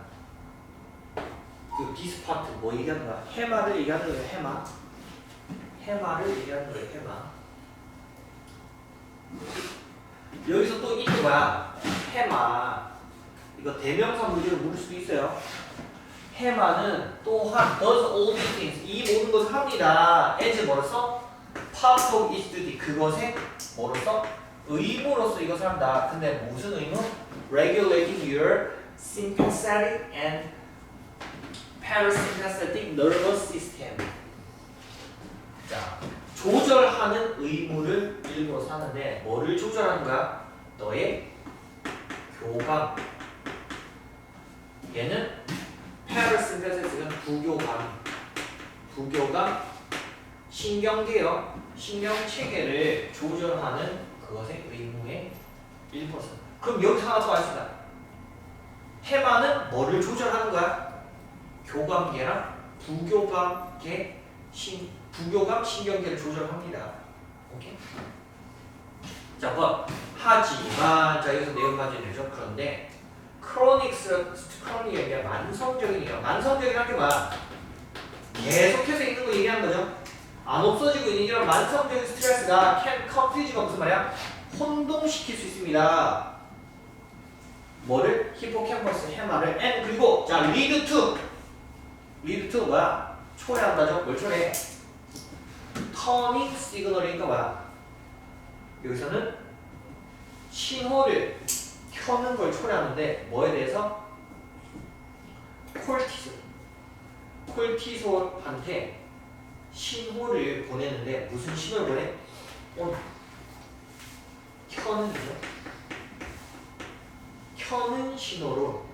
그 this part 뭐 얘기하는 거야? 해마를 얘기하는 거예요. 해마를 얘기하는 거예요. 해마. 여기서 또 it도 뭐야? 해마. 이거 대명사 문제로 물을 수도 있어요. 해마는 또한 does all these things 이 모든 것을 합니다. as 뭐로써? part of its duty 그것의 뭐로써? 의무로서 이것을 한다. 근데 무슨 의무? regulating your sympathetic and parasympathetic nervous system. 자, 조절하는 의무를 일부러서 하는데 뭐를 조절하는 거야? 너의 교감. 얘는 parasympathetic은 부교감, 신경계요. 신경체계를 조절하는 그것의 의무의 일부로서. 그럼 여기서 하나 더 있습니다. 해마는 뭐를 조절하는 거야? 교감계랑 부교감 신경계를 조절합니다. 오케이? 자, 뭐 하지만 자 여기서 내용 가지고 되죠. 그런데 크로닉이 얘기야 만성적인이에요. 만성적이란 게 뭐야? 계속해서 있는 거 얘기하는 거죠. 안 없어지고 있는 이런 만성적인 스트레스가 can confuse가 무슨 말이야? 혼동시킬 수 있습니다. 뭐를? 히포캠퍼스 해마를 and 그리고 자 lead to 뭐야? 초래한다죠? 뭘 초래해? 터닝 시그널이니까 뭐야? 여기서는 신호를 켜는 걸 초래하는데 뭐에 대해서? 콜티솔한테 신호를 보내는데 무슨 신호를 보내? 켜는 신호로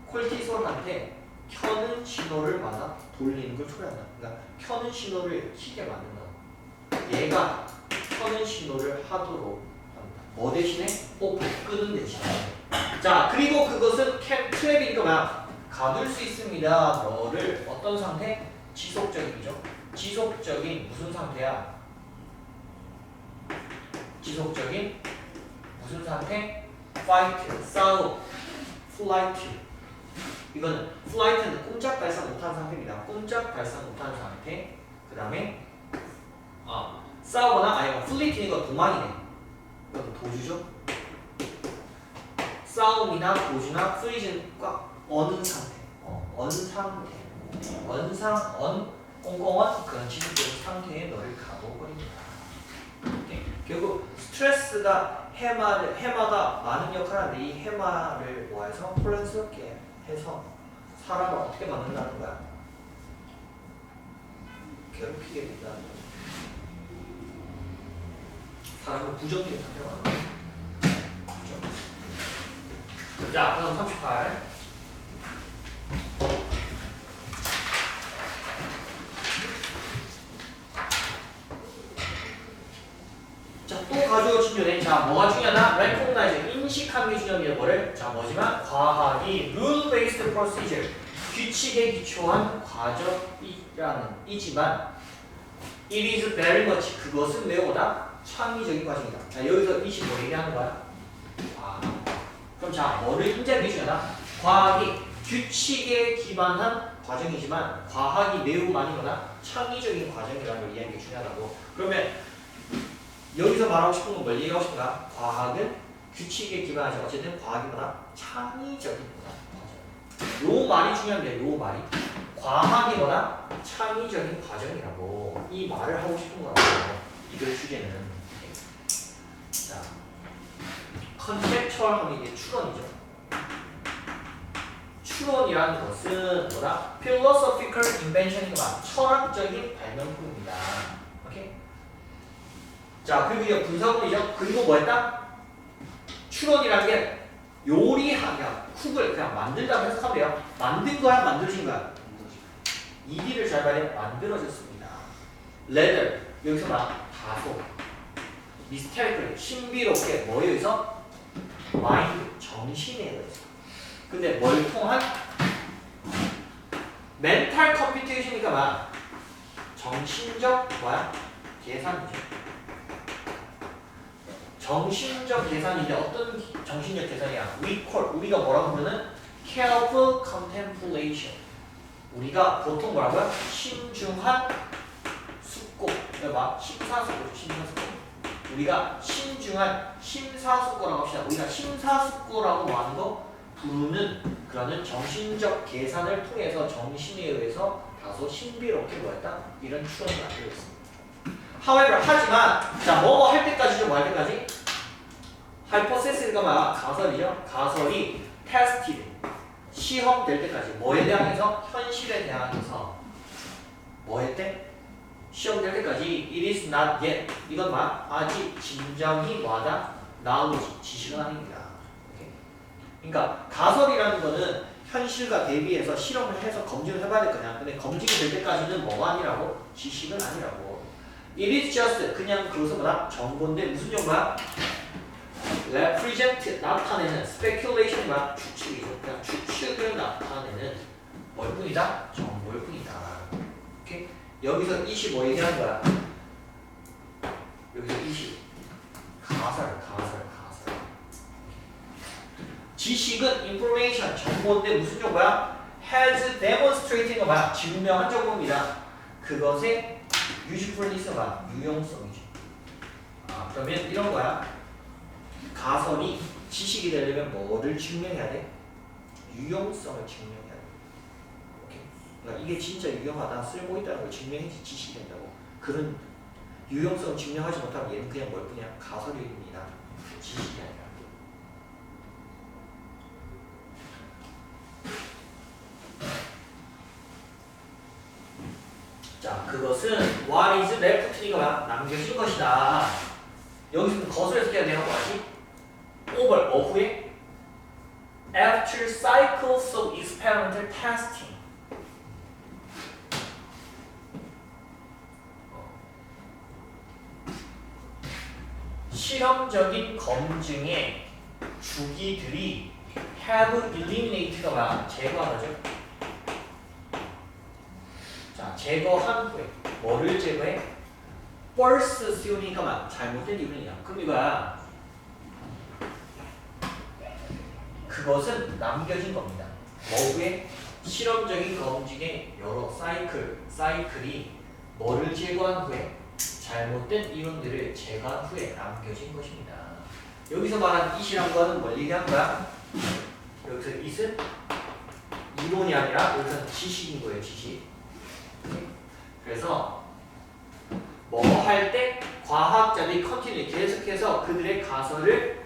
콜티솔한테 켜는 신호를 받아 돌리는 걸 초래한다. 그러니까 켜는 신호를 켜게 만든다. 얘가 켜는 신호를 하도록 한다. 뭐 대신에? 오프 끄는 대신에. 자 그리고 그것은 트랩이니까 뭐야? 가둘 수 있습니다. 너를 어떤 상태? 지속적이죠. 지속적인 무슨 상태야? 지속적인 무슨 상태? fight, 싸움, flight. 이거는 flight는 꼼짝 발사 못하는 상태입니다. 꼼짝 발사 못하는 상태. 그 다음에 싸우거나 아니면 fleeting 이거 도망이네. 이건 도주죠. 싸움이나 도주나 freezen 꽉 어는 상태. 언 상태. 꽁꽁한 그런 지속적인 상태에 너를 가둬버립니다. 결국 스트레스가 해마가 많은 역할을 하는데 이 해마를 모아서 혼란스럽게 해서 사람을 어떻게 만든다는 거야? 괴롭히게 된다는 거야. 사람을 부정적인 상태로 만든다. 자, 그럼 38. 또 가져오신 전에 자 뭐가 중요하나? recognize 인식하는 게 중요합니다. 뭐를? 자 뭐지만 과학이 rule based procedure 규칙에 기초한 과정이지만 it is very much 그것은 매우 보다 창의적인 과정이다. 자 여기서 25 얘기하는 거야. 그럼 자 뭐를 인지하는 게 중요하나? 과학이 규칙에 기반한 과정이지만 과학이 매우 많이 보다 창의적인 과정이라는 걸 이해하는 게 중요하다고. 그러면 여기서 말하고 싶은 건 뭘 얘기하고 싶은가? 과학은 규칙에 기반하지 어쨌든 과학이보다 창의적인 과정. 요 말이 중요한데 요 말이 과학이보다 창의적인 과정이라고 이 말을 하고 싶은 거라고. 이걸 주제는 컨셉추얼 하면 이게 추론이죠. 추론이라는 것은 뭐다? philosophical invention이구나. 철학적인 발명품입니다. 오케이? 자, 그리고 이제 분석이죠. 그리고 뭐였다? 추론이라는 게 요리하냐, 쿡을 그냥 만들다고 해석하면 돼요. 만든 거야, 만들어진 거야? 이디를 잘 봐야 돼. 만들어졌습니다. leather, 여기서 막 다소. mysterical, 신비롭게 뭐에 의해서? mind, 정신에 의해서. 근데 뭘 통한? mental computation이니까 막 정신적 뭐야? 계산이죠. 정신적 계산인데 어떤 정신적 계산이야? We call, 우리가 뭐라고 부르는? careful contemplation. 우리가 보통 뭐라고요? 신중한 숙고. 막 심사숙고, 심사숙고. 우리가 신중한 심사숙고라고 합시다. 우리가 심사숙고라고 하는 거 부르는 그러는 정신적 계산을 통해서 정신에 의해서 다소 신비롭게 뭐였다? 이런 추론을 만들고 있습니다. However, 하지만 자 뭐뭐 할 때까지죠? 뭐 할 때까지? hypothesis가 막 가설이죠. 가설이 tested 시험될 때까지 뭐에 대항해서? 현실에 대항해서 뭐 했대? 시험될 때까지 it is not yet 이건 막 아직 진정이 뭐하다? knowledge 지식은 아닙니다. 오케이? 그러니까 가설이라는 거는 현실과 대비해서 실험을 해서 검증을 해봐야 될 거냐. 근데 검증이 될 때까지는 뭐가 아니라고? 지식은 아니라고. It is just 그냥 그것은 뭐다? 정보인데 무슨 정보야? represent 나타내는 speculation 막 추측이죠. 그냥 추측을 나타내는 뭘 뿐이다? 정보일 뿐이다. 오케이? 여기서 25 얘기하는 거야. 여기서 20 가설. 지식은 information 정보인데 무슨 정보야? has demonstrating 가 증명한 정보입니다. 그것의 usefulness가 유용성이죠. 아, 그러면 이런 거야. 가설이 지식이 되려면 뭐를 증명해야 돼? 유용성을 증명해야 돼. 오케이? 그러니까 이게 진짜 유용하다, 쓸모 있다는 걸 증명해야지 지식이 된다고. 그런 유용성을 증명하지 못하면 얘는 그냥 뭘 뿐이야? 가설입니다. 지식이 아니라. 자, 그것은 what is left가 남겨진 것이다. 여기서 거슬려서 해야 되는 거지? over, 후에 after cycles of experimental testing. 실험적인 검증의 주기들이 have eliminated가 제거하죠. 자, 제거한 후에 뭐를 제거해? false theory가 잘못된 이론이야. 그럼 이거야. 그것은 남겨진 겁니다. 뭐에? 실험적인 검증의 여러 사이클이 뭐를 제거한 후에? 잘못된 이론들을 제거한 후에 남겨진 것입니다. 여기서 말한 it이란 거는 뭘 얘기한 거야? 여기서 it은 이론이 아니라 여기서는 지식인 거예요. 지식. 그래서 뭐 할 때 과학자들이 컨티뉴 계속해서 그들의 가설을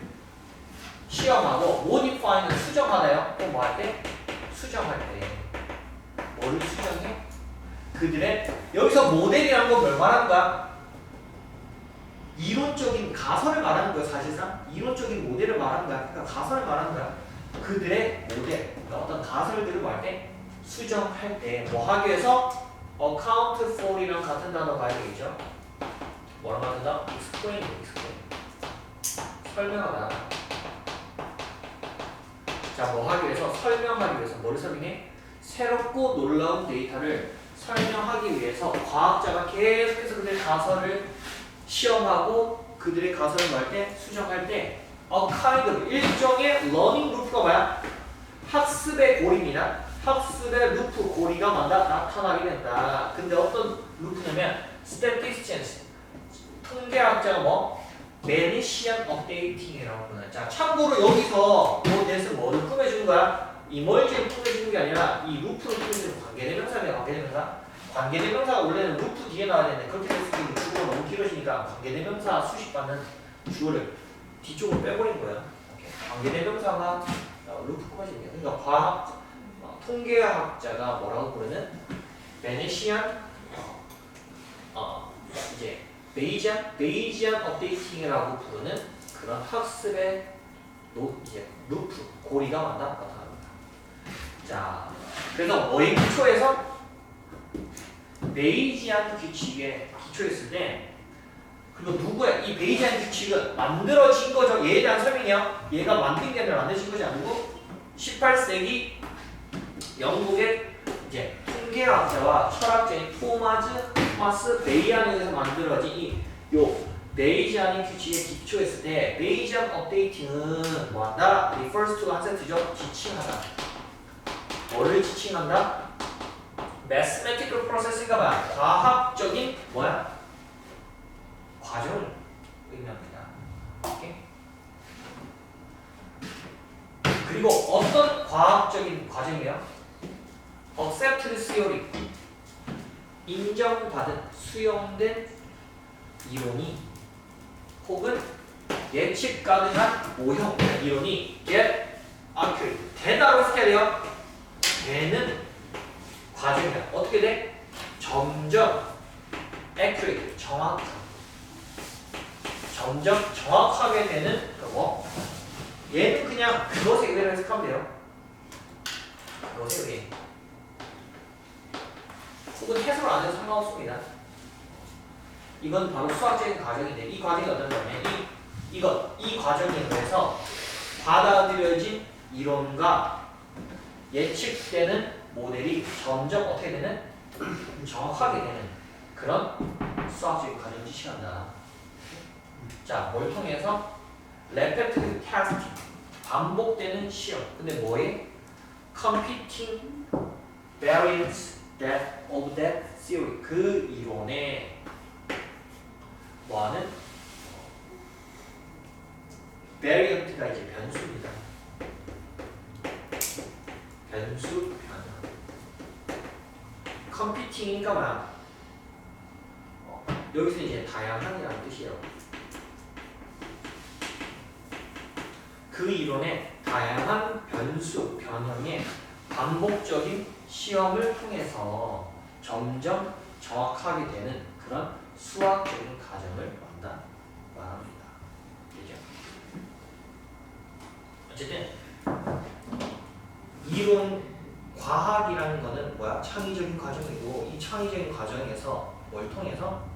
시험하고 modify는 수정하나요? 또 뭐 할 때? 수정할 때 뭐를 수정해? 그들의 여기서 모델이라는 건 뭘 말하는 거야? 이론적인 가설을 말하는 거야. 사실상 이론적인 모델을 말하는 거야. 그러니까 가설을 말하는 거야. 그들의 모델, 그러니까 어떤 가설들을 말 때 수정할 때 뭐 하기 위해서 account for이랑 같은 단어 봐야 되겠죠? 뭐랑 같은 단어? explain. 설명하다. 자, 뭐 하기 위해서? 설명하기 위해서. 뭐를 설명해? 새롭고 놀라운 데이터를 설명하기 위해서 과학자가 계속해서 그들의 가설을 시험하고 그들의 가설을 말 때, 수정할 때 a kind of 일종의 learning loop가 뭐야? 학습의 고리입니다. 학습의 루프 고리가 나타나게 된다. 근데 어떤 루프냐면 statisticians 통계학자가 뭐? Bayesian updating이라고 하는. 자, 참고로 여기서 뭐에서 뭐를 꾸며주는 거야? 이멀지를 꾸며주는 게 아니라 이 루프를 꾸며주는 관계대명사예요. 관계대명사. 관계대명사가 원래는 루프 뒤에 나와야 되는데 그렇게 됐을 때 주어가 너무 길어지니까 관계대명사 수식받는 주어를 뒤쪽으로 빼버린 거야. 관계대명사가 루프 컷입니다. 그러니까 과학 통계학자가 뭐라고 부르는 베네시안 이제 베이지안 업데이팅이라고 부르는 그런 학습의 이제 루프 고리가 나타납니다. 자, 그래서 뭐의 기초에서 베이지안 규칙에 기초했을 때 그리고 누구야? 이 베이지안 규칙은 만들어진 거죠. 얘에 대한 설명이야. 얘가 만든 게 아니라 만드신 것이 아니고 18세기 영국의 이제 통계학자와 철학자인 토마스 베이안에 의해서 만들어진 요 베이지안 규칙에 기초했을 때 베이지안 업데이팅은 뭐한다? refers to 한 세트죠. 지칭하다. 뭐를 지칭한다? mathematical processing가 뭐야? 과학적인 뭐야? 과정을 의미합니다. 오케이? 그리고 어떤 과학적인 과정이에요? accepted theory 인정받은 수용된 이론이 혹은 예측 가능한 모형 이론이 get accurate 되다로 어떻게 돼요? 되는 과정이야. 어떻게 돼? 점점 accurate 점점 정확하게 되는 거. 얘는 그냥 그것에 의해서 해석하면 돼요. 그것에 의해. 혹은 해석을 안 해도 상관없습니다. 이건 바로 수학적인 과정인데 이 과정이 어떤 거냐면 이 과정에 의해서 받아들여진 이론과 예측되는 모델이 점점 어떻게 되는? 정확하게 되는 그런 수학적인 과정을 지시한다. 자, 뭘 통해서? repetitive testing 반복되는 시험. 근데 뭐에? competing variants of that theory 그 이론에 뭐하는? variant가 이제 변수입니다. 변수 변화. competing이니까 뭐야? 여기서 이제 다양한이라는 뜻이에요. 그 이론의 다양한 변수, 변형의 반복적인 시험을 통해서 점점 정확하게 되는 그런 수학적인 과정을 말합니다. 그죠? 어쨌든 이론, 과학이라는 거는 뭐야? 창의적인 과정이고 이 창의적인 과정에서 뭘 통해서?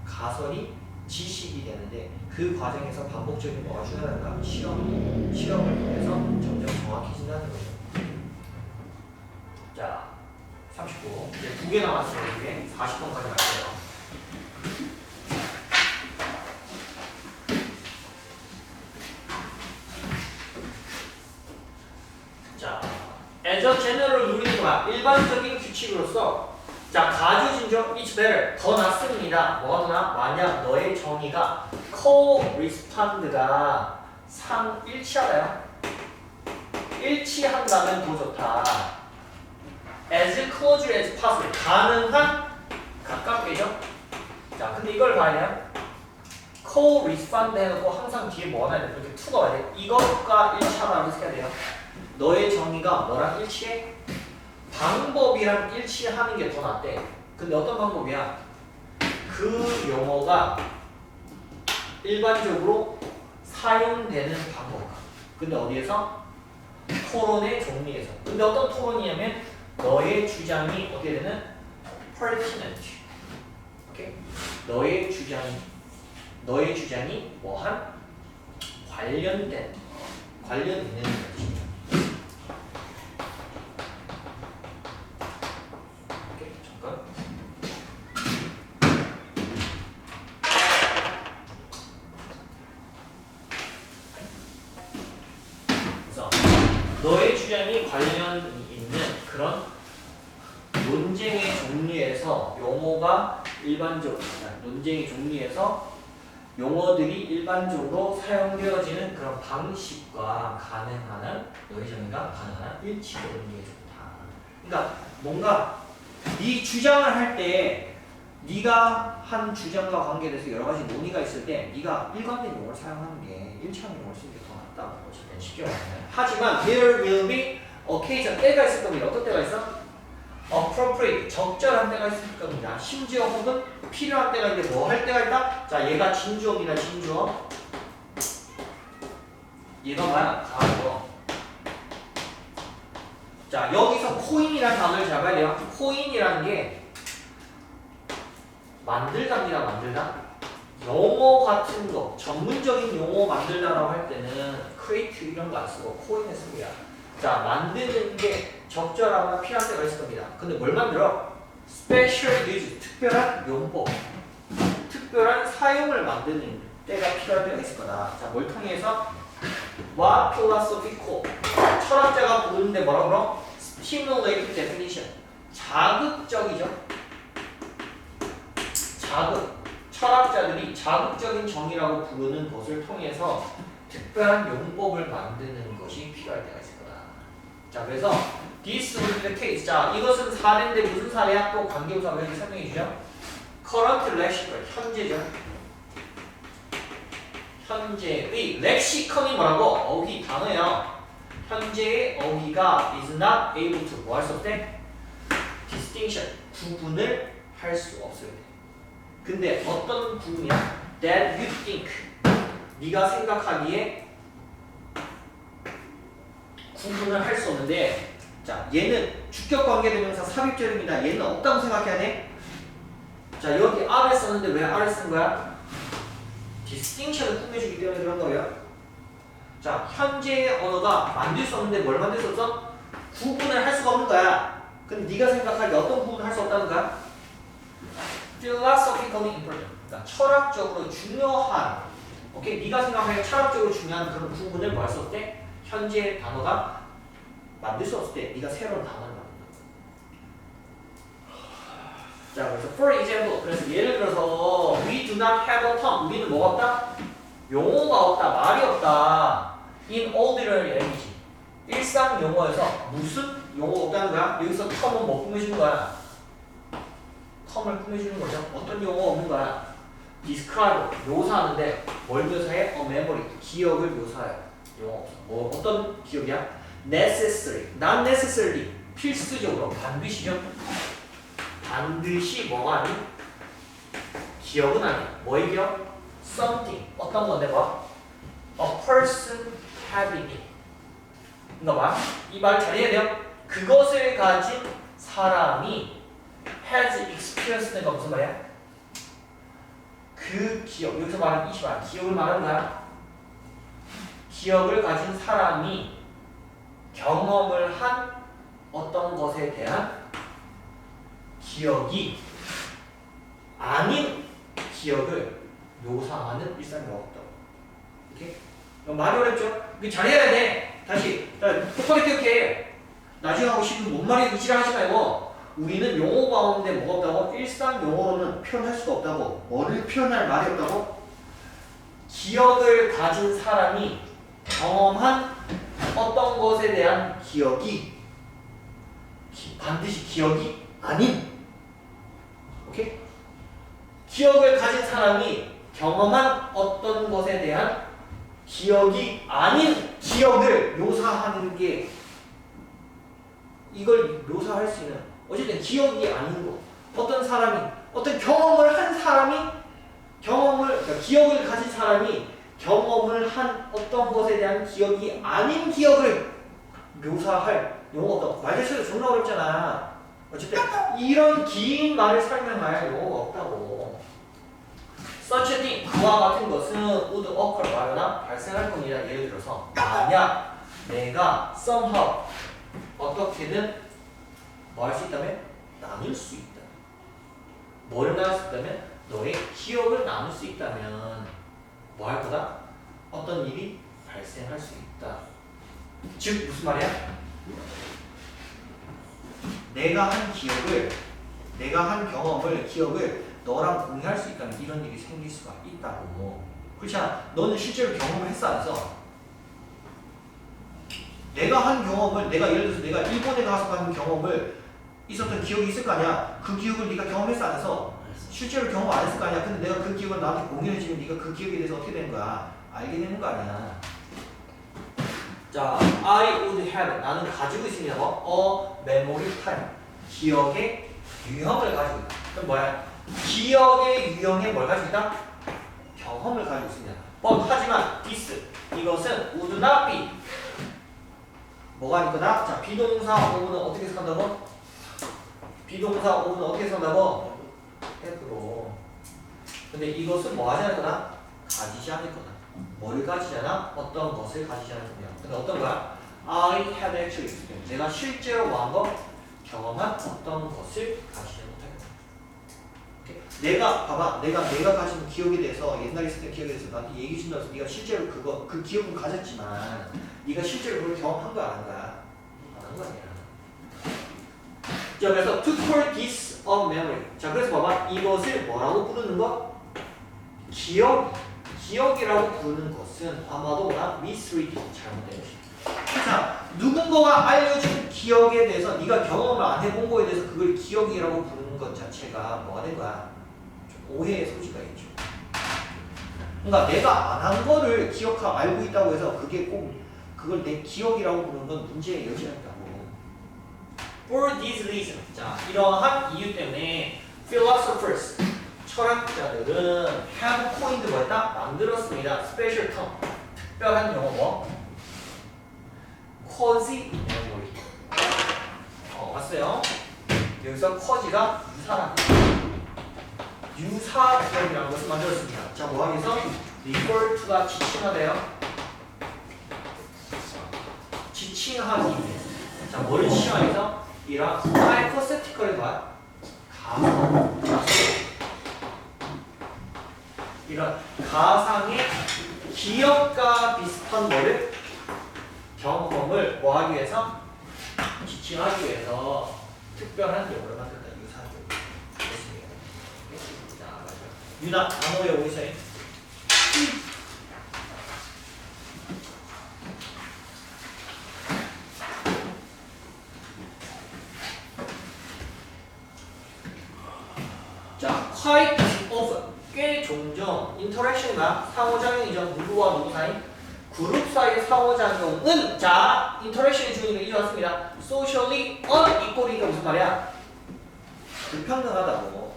가설이 지식이 되는데 그 과정에서 반복적인 뭐가 중요하다가 시험을 통해서 점점 정확해진다는 거죠. 자, 39. 이제 2개 남았어요. 이게 40번까지 갈게요. 자, as a general rule이 뭐야? 일반적인 규칙으로서 자, 가주진정 it's better 더 낫습니다. 뭐가 더 나? 만약 너의 정의가 correspond가 일치하다요? 일치한다면 더 좋다. as close as possible 가능한 가깝게죠? 자, 근데 이걸 봐야 돼요. correspond 해놓고 항상 뒤에 뭐가 나야 돼? 이렇게 투가 와야 돼. 이것과 일치하다고 해석해야 돼요. 너의 정의가 뭐랑 일치해? 방법이랑 일치하는 게 더 낫대. 근데 어떤 방법이야? 그 용어가 일반적으로 사용되는 방법. 근데 어디에서? 토론의 종류에서. 근데 어떤 토론이냐면 너의 주장이 어떻게 되는? pertinent. 오케이? 너의 주장이 뭐한? 관련 있는 것이. 너의 주장이 관련 있는 그런 논쟁의 종류에서 용어가 논쟁의 종류에서 용어들이 일반적으로 사용되어지는 그런 방식과 가능한 너의 정의가 가능한 일치가 있는 게 좋다. 그러니까 뭔가 네 주장을 할 때 네가 한 주장과 관계돼서 여러 가지 논의가 있을 때 네가 일관된 용어를 사용하는 게 일치하는 용어를 쓰는 게 더 낫다고 어쨌든 쉽게 말하면. 하지만 there will be occasion 때가 있을 겁니다. 어떤 때가 있어? appropriate 적절한 때가 있을 겁니다. 심지어 혹은 필요한 때가 있는데 뭐 할 때가 있다? 자, 얘가 진주어입니다. 진주어. 얘가 뭐야? 과거. 자, 여기서 코인이라는 단어를 잘 봐야 돼요. 코인이라는 게 만들다입니다. 만들다. 용어 같은 거, 전문적인 용어 만들다라고 할 때는 create 이런 거 안 쓰고 코인을 씁니다. 자, 만드는 게 적절하고 필요한 때가 있을 겁니다. 근데 뭘 만들어? special use, 특별한 용법, 특별한 사용을 만드는 때가 필요할 때가 있을 거다. 자, 뭘 통해서? 와 philosophical, 철학자가 부르는데 뭐라 그러? stimulative definition, 자극적이죠. 자극. 철학자들이 자극적인 정의라고 부르는 것을 통해서 특별한 용법을 만드는 것이 필요할 때가 있을 거다. 자, 그래서 this would be the case. 자, 이것은 사례인데 무슨 사례야? 또 관계부사 왜 이렇게 설명해 주죠? current lexical, 현재죠. 현재의 렉시컨이 뭐라고? 어휘, 단어예요. 현재의 어휘가 is not able to 뭐 할 수 없대? distinction, 구분을 할 수 없어요. 근데 어떤 부분이야? That you think, 네가 생각하기에 구분을 할 수 없는데, 자, 얘는 주격관계대명사 삽입절입니다. 얘는 없다고 생각해야 돼. 자, 여기 R을 썼는데 왜 R을 쓴 거야? distinction을 꾸며주기 때문에 그런 거예요. 자, 현재의 언어가 만들 수 없는데 뭘 만들 수 없어? 구분을 할 수가 없는 거야. 근데 네가 생각하기에 어떤 구분을 할 수 없다는 거야? philosophically important, 그러니까 철학적으로 중요한, 오케이, 네가 생각하기에 철학적으로 중요한 그런 부분을 뭐 할 수 없대? 현재 단어가 만들 수 없을 때 네가 새로운 단어를 만든다. 자, 그래서 for example, 그래서 예를 들어서 we do not have a term, 우리는 뭐가 없다? 용어가 없다, 말이 없다. in ordinary language, 일상 용어에서 무슨 용어가 없다는 거야? 여기서 term은 뭐 꾸며주는 거야? 텀을 꾸며주는 거죠. 어떤 용어가 없는 거야? describe, 묘사하는데 뭘 묘사해? memory, 기억을 묘사해요. 용어 없어. 뭐 어떤 기억이야? necessary, not necessarily, 필수적으로, 반드시죠. 반드시 뭐가 아닌? 기억은 아닌. 뭐의 기억? something, 어떤 건데 뭐? a person having it. 그러니까 뭐? 이 말 잘해야 돼요. 그것을 가진 사람이 has experienced가 무슨 말이야? 그 기억, 여기서 말하는 이 말, 기억을 말하는 거야. 기억을 가진 사람이 경험을 한 어떤 것에 대한 기억이 아닌 기억을 묘사하는 일상이 없다고. 오케이? 말이 어렵죠? 이거 잘해야 돼. 다시, 똑바로 기억해. 나중에 하고 싶은 뭔 말이 이지랄 하지 말고. 우리는 용어 가운데 뭐가 없다고? 일상 용어로는 표현할 수가 없다고. 뭐를 표현할 말이 없다고? 기억을 가진 사람이 경험한 어떤 것에 대한 기억이 반드시 기억이 아닌, 오케이? 기억을 가진 사람이 경험한 어떤 것에 대한 기억이 아닌 기억을 묘사하는 게, 이걸 묘사할 수 있는, 어쨌든 기억이 아닌 거. 어떤 사람이, 어떤 경험을 한 사람이, 그러니까 기억을 가진 사람이 경험을 한 어떤 것에 대한 기억이 아닌 기억을 묘사할 용어가 말 자체가 존나 어렵잖아. 어쨌든 이런 긴 말을 설명할 용어가 없다고. such a thing, 그와 같은 것은 would occur, 말하나 발생할 겁니다. 예를 들어서 만약 내가 somehow, 어떻게든 뭐 할 수 있다면? 나눌 수 있다. 뭘 나눌 수 있다면? 너의 기억을 나눌 수 있다면 뭐 할 거다? 어떤 일이 발생할 수 있다. 즉 무슨 말이야? 내가 한 기억을, 내가 한 경험을, 기억을 너랑 공유할 수 있다면 이런 일이 생길 수가 있다고. 그렇잖아. 너는 실제로 경험을 했어 안 했어? 내가 한 경험을, 내가 예를 들어서 내가 일본에 가서 한 경험을 있었던 기억이 있을 거 아니야. 그 기억을 네가 경험했어 안 했어? 실제로 경험 안 했을 거 아니야. 근데 내가 그 기억을 나한테 공유해주면 네가 그 기억에 대해서 어떻게 되는 거야? 알게 되는 거 아니야. 자, I would have 나는 가지고 있습니다. 뭐? A memory time 기억의 유형을 가지고 있다. 그럼 뭐야? 기억의 유형에 뭘 가지고 있다? 경험을 가지고 있습니다. 하지만 this 이것은 would not be 뭐가 아닐 거다? 자, 비동사 오브는 어떻게 해석한다고? 비동사 오브는 어떻게 해석한다고? 해프로. 근데 이것은 뭐 하지 않을 거다? 가지지 않을 거다. 뭐를 가지잖아? 어떤 것을 가지지 않을 겁니다. 근데 어떤 거야? I had actually experienced. 내가 실제로 뭐 한 거? 경험한 어떤 것을 가지지 못할 거다. 내가 봐봐. 내가 가진 기억에 대해서 옛날에 있었던 기억에 대해서 나한테 얘기해 준다고 해서 네가 실제로 그 기억은 가졌지만 네가 실제로 그걸 경험한 거야 안 한 거야? 안 한 거 아니야. 자, 그래서 to call this a memory. 자, 그래서 봐봐. 이것을 뭐라고 부르는 거? 기억이라고 부르는 것은 아마도 뭐야? misreading. 잘못된 것이다. 자, 누군가가 알려준 기억에 대해서 네가 경험을 안 해본 거에 대해서 그걸 기억이라고 부르는 것 자체가 뭐가 된 거야? 좀 오해의 소지가 있죠. 그러니까 내가 안 한 거를 기억하고 알고 있다고 해서 그게 꼭 그걸 내 기억이라고 부르는 건 문제의 여지가 있다고. For this reason. 자, 이러한 이유 때문에 philosophers 철학자들은 have coined 뭐였다? 만들었습니다. special term 특별한 용어 뭐? quasi memory. 왔어요. 여기서 quasi가 유사 기억이라는 것을 만들었습니다. 자, 뭐 하기 위해서? refer to가 지칭하대요. 지칭하기 위해서. 자, 뭐를 지칭하기 위해서? 이런 hypothetical이 뭐야? 가상. 이런 가상의 기억과 비슷한 뭐를? 경험을 뭐 하기 위해서? 지칭하기 위해서 특별한 용어를 만들었다. 유사한 용어. 됐습니다. 자, 맞아요. 유나, 단어 외워보세요. 자, quite often 꽤 종종 인터랙션이나 상호작용이죠. 누구와 누구 사이? 그룹 사이의 상호작용은 자, 인터랙션이 주니까 이제 왔습니다. socially unequal이가 무슨 말이야? 불평등하다고.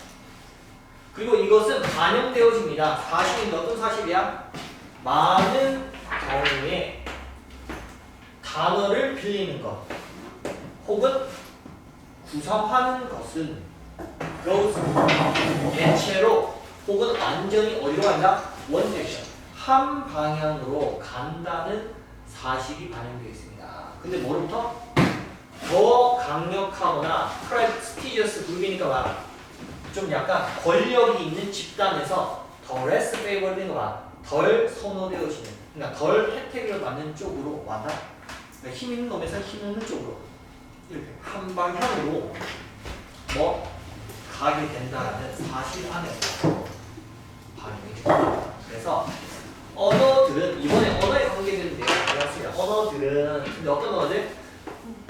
그리고 이것은 반영되어집니다. 사실인데 어떤 사실이야? 많은 경우에 단어를 빌리는 것 혹은 구성하는 것은 those 대체로 혹은 완전히 어디로 간다? one direction 한 방향으로 간다는 사실이 반영되어 있습니다. 근데 뭐부터? 더 강력하거나 prestigious 그룹이니까 봐. 좀 약간 권력이 있는 집단에서 더 less favored인 거 덜 선호되어지는 그러니까 덜 혜택을 받는 쪽으로 왔다. 그러니까 힘 있는 놈에서 힘 없는 쪽으로 이렇게 한 방향으로 뭐 가게 된다는 사실 안에서 반영이 됩니다. 그래서 언어들은 이번에 언어에 관계되는 내용이 나왔습니다. 언어들은 근데 어떤 언어들?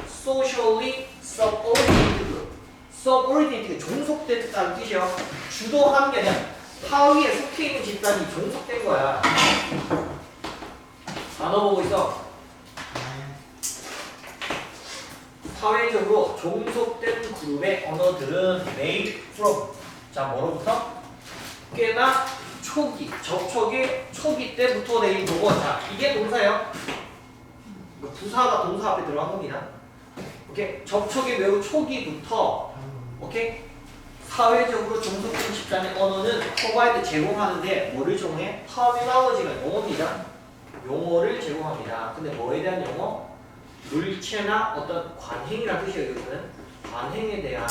socially subordinated group. subordinated 종속됐다는 뜻이에요. 주도하는 게 아니라 하위에 속해 있는 집단이 종속된 거야. 단어 보고 있어. 사회적으로 종속된 그룹의 언어들은 made from 자 뭐로부터? 꽤나 초기, 접촉의 초기 때부터 내린 거고 자 이게 동사예요. 부사가 동사 앞에 들어간 겁니다. 오케이? 접촉의 매우 초기부터 오케이? 사회적으로 종속된 집단의 언어는 provide 제공하는데 뭐를 제공해? terminology가 용어입니다. 용어를 제공합니다. 근데 뭐에 대한 용어? 물체나 어떤 관행이라는 뜻이에요. 여기서는 관행에 대한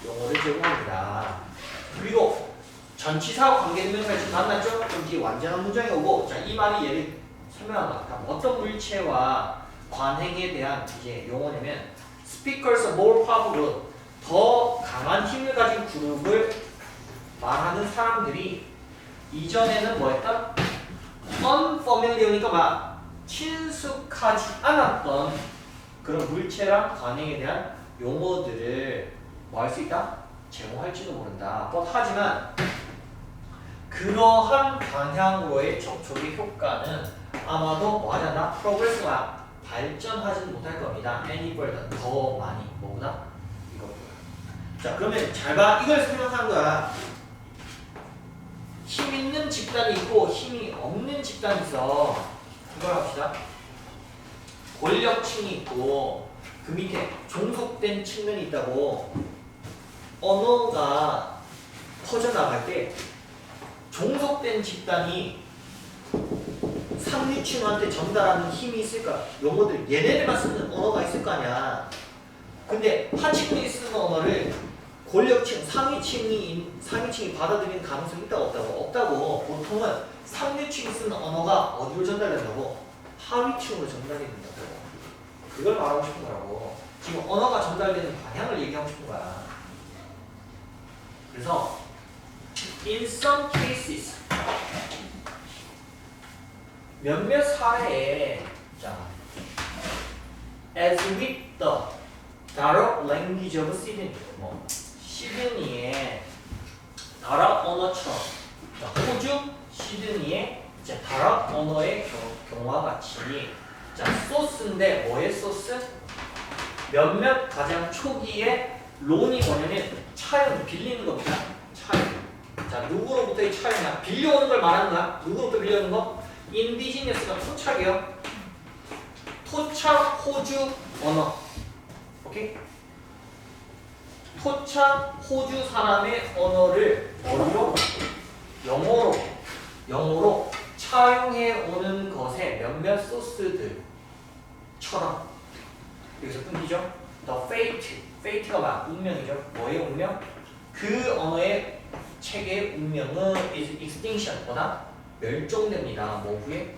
용어를 제공합니다. 그리고 전치사 관계대명사가 지금 만났죠? 그럼 이게 완전한 문장이 오고 자, 이 말이 얘를 설명한다. 어떤 물체와 관행에 대한 이제 용어냐면 speakers more powerful 더 강한 힘을 가진 그룹을 말하는 사람들이 이전에는 뭐였다? unfamiliar니까 막 친숙하지 않았던 그런 물체랑 관행에 대한 용어들을 뭐 할 수 있다? 제공할지도 모른다. 하지만 그러한 방향으로의 접촉의 효과는 아마도 뭐하잖아? 프로그레스가 발전하지 못할 겁니다. any further 더 많이 뭐보다 이것보다. 자 그러면 잘 봐. 이걸 설명하는 거야. 힘 있는 집단이 있고 힘이 없는 집단이 있어. 이걸 합시다. 권력층이 있고 그 밑에 종속된 측면이 있다고. 언어가 퍼져나갈 때 종속된 집단이 상류층한테 전달하는 힘이 있을까? 용어들 얘네들만 쓰는 언어가 있을 거 아니야. 근데 하층이 쓰는 언어를 권력층, 상위층이 받아들이는 가능성이 있다고 없다고? 없다고. 보통은 상류층이 쓰는 언어가 어디로 전달된다고? 하위층으로 전달이 된다고. 그걸 말하고 싶은 거라고. 지금 언어가 전달되는 방향을 얘기하고 싶은 거야. 그래서 in some cases 몇몇 사례에 자 as with the direct language of Sydney 시드니의 다락 언어처럼 자, 호주 시드니의 이제 다락 언어의 경우와 같이 자 소스인데 뭐의 소스? 몇몇 가장 초기에 론이 뭐냐면 차용 빌리는 겁니다. 차용. 자 누구로부터의 차용이야? 빌려오는 걸 말하는 거야. 누구로부터 빌려오는 거? 인디지니어스가 토착이요. 토착 호주 언어. 오케이? 토착 호주 사람의 언어를 뭐로? 영어로 차용해 오는 것에 몇몇 소스들처럼 여기서 끊기죠? The fate가 막 운명이죠. 뭐의 운명? 그 언어의 체계의 운명은 is extinction, 뭐다? 멸종됩니다. 뭐 후에?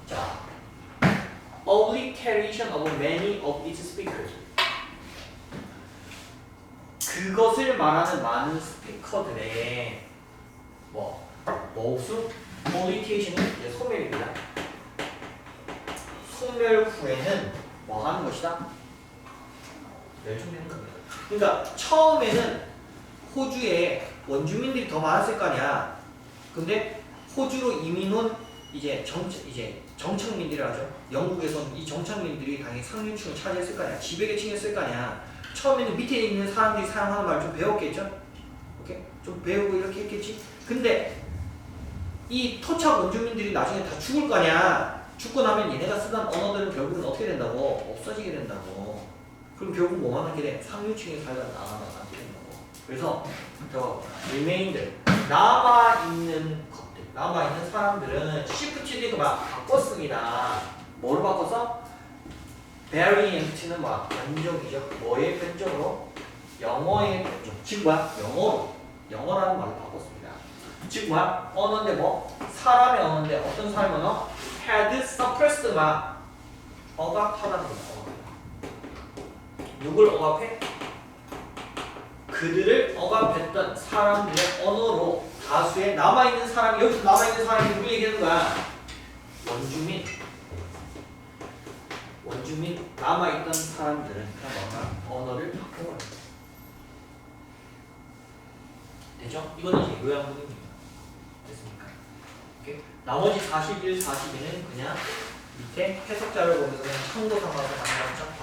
자, obliteration of many of its speakers. 그것을 말하는 많은 스피커들의 뭐수? obliteration이 이제 소멸입니다. 소멸 후에는 뭐 하는 것이다? 멸종되는 겁니다. 그러니까 처음에는 호주에 원주민들이 더 많았을 거 아니야. 근데 호주로 이민 온 이제 정착민들이라 하죠. 영국에서는 이 정착민들이 당연히 상류층을 차지했을 거 아니야. 지배계층이었을 거 아니야. 처음에는 밑에 있는 사람들이 사용하는 말을 좀 배웠겠죠. 오케이? 좀 배우고 이렇게 했겠지. 근데 이 토착 원주민들이 나중에 다 죽을 거 아니야. 죽고 나면 얘네가 쓰던 언어들은 결국은 어떻게 된다고? 없어지게 된다고. 그럼 결국 뭐만 하게 돼? 상류층에 살다가 나가게 된다고. 그래서 저 리메인들 남아있는 것들, 남아있는 사람들은 시프트리그 막 바꿨습니다. 뭐로 바꿔서? variant는 뭐야? 변종이죠. 뭐의 변종으로? 영어의 변종. 즉 뭐야? 영어라는 말로 바꿨습니다. 즉 뭐야? 언어인데 뭐? 사람의 언어인데 어떤 사람의 언어? had suppressed 막 억압하다는 거야. 누굴 억압해? 그들을 억압했던 사람들의 언어로 다수의 남아있는 사람이 여기서 남아있는 사람이 누구 얘기하는 거야? 원주민 남아있던 사람들은 그냥 언어를 바꿔버려. 됐죠? 이거는 이제 요약문입니다. 됐습니까? 오케이? 나머지 41, 42는 그냥 밑에 해석자를 보면서 그냥 참고 삼아서 만들어 쫙